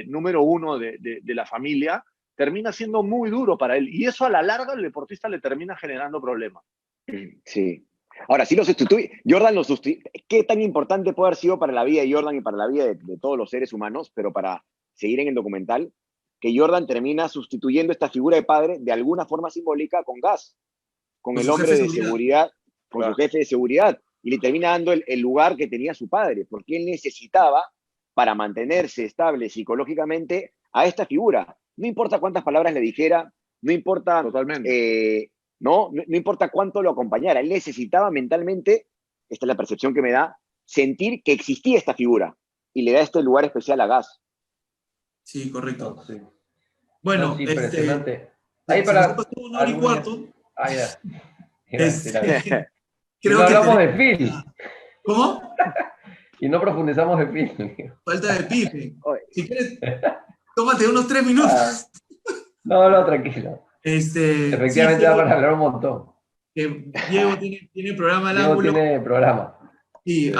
número uno de la familia, termina siendo muy duro para él. Y eso a la larga al deportista le termina generando problemas. Sí. Ahora, si lo sustituye, Jordan lo sustituye. ¿Qué tan importante puede haber sido para la vida de Jordan y para la vida de todos los seres humanos? Pero para seguir en el documental, que Jordan termina sustituyendo esta figura de padre de alguna forma simbólica con Gus, con el hombre de seguridad, con su jefe de seguridad, y le termina dando el lugar que tenía su padre, porque él necesitaba, para mantenerse estable psicológicamente, a esta figura. No importa cuántas palabras le dijera, no importa, no importa cuánto lo acompañara, él necesitaba mentalmente, esta es la percepción que me da, sentir que existía esta figura, y le da este lugar especial a Gus. Sí, correcto. No, sí. Bueno, no, sí, impresionante. Ahí para una hora y cuarto. Ya. Creo no que hablamos de Phil. ¿Cómo? Y no profundizamos de Phil. Falta de pipe. Si quieres, tómate unos 3 minutos. No, tranquilo. Efectivamente, da para hablar un montón. Diego tiene programa al Diego ángulo. tiene programa. Sí,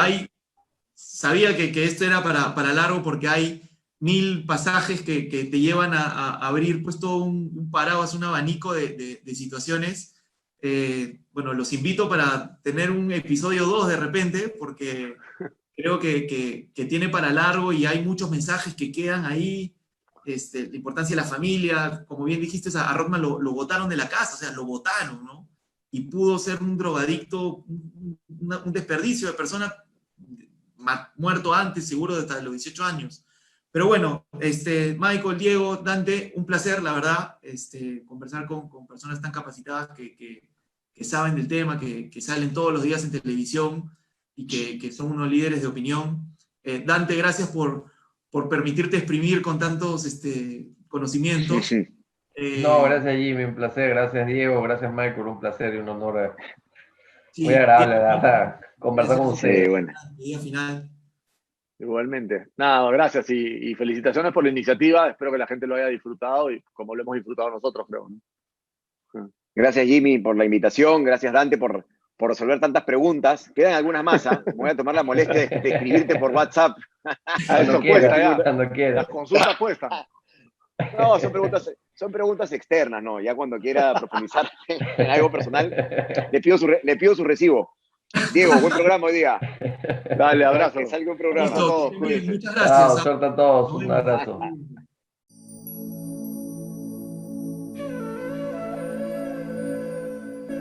sabía que esto era para largo, porque hay 1000 pasajes que te llevan a abrir pues todo un paraguas, un abanico de situaciones. Bueno, los invito para tener un episodio 2 de repente, porque creo que tiene para largo y hay muchos mensajes que quedan ahí. La importancia de la familia, como bien dijiste, a Rodman lo botaron de la casa, o sea, lo botaron, ¿no? Y pudo ser un drogadicto, un desperdicio de persona, muerto antes, seguro, hasta los 18 años. Pero bueno, Michael, Diego, Dante, un placer, la verdad, conversar con personas tan capacitadas que saben del tema, que salen todos los días en televisión y que son unos líderes de opinión. Dante, gracias por permitirte exprimir con tantos conocimientos. No, gracias Jimmy, un placer, gracias Diego, gracias Michael, un placer y un honor. Sí, muy agradable, la verdad, conversar con ustedes. Bueno. Final. Igualmente. Nada, gracias y felicitaciones por la iniciativa. Espero que la gente lo haya disfrutado y como lo hemos disfrutado nosotros, creo, ¿no? Gracias Jimmy por la invitación, gracias Dante por resolver tantas preguntas. Quedan algunas más, ¿eh? Voy a tomar la molestia de escribirte por WhatsApp. Cuando quieras. Las consultas cuestan. No, son preguntas externas, ¿no? Ya cuando quiera profundizar en algo personal, le pido su recibo. Diego, buen programa hoy día. Dale, abrazo. Que salga un programa. Listo, muchas gracias. Suerte a todos, un abrazo.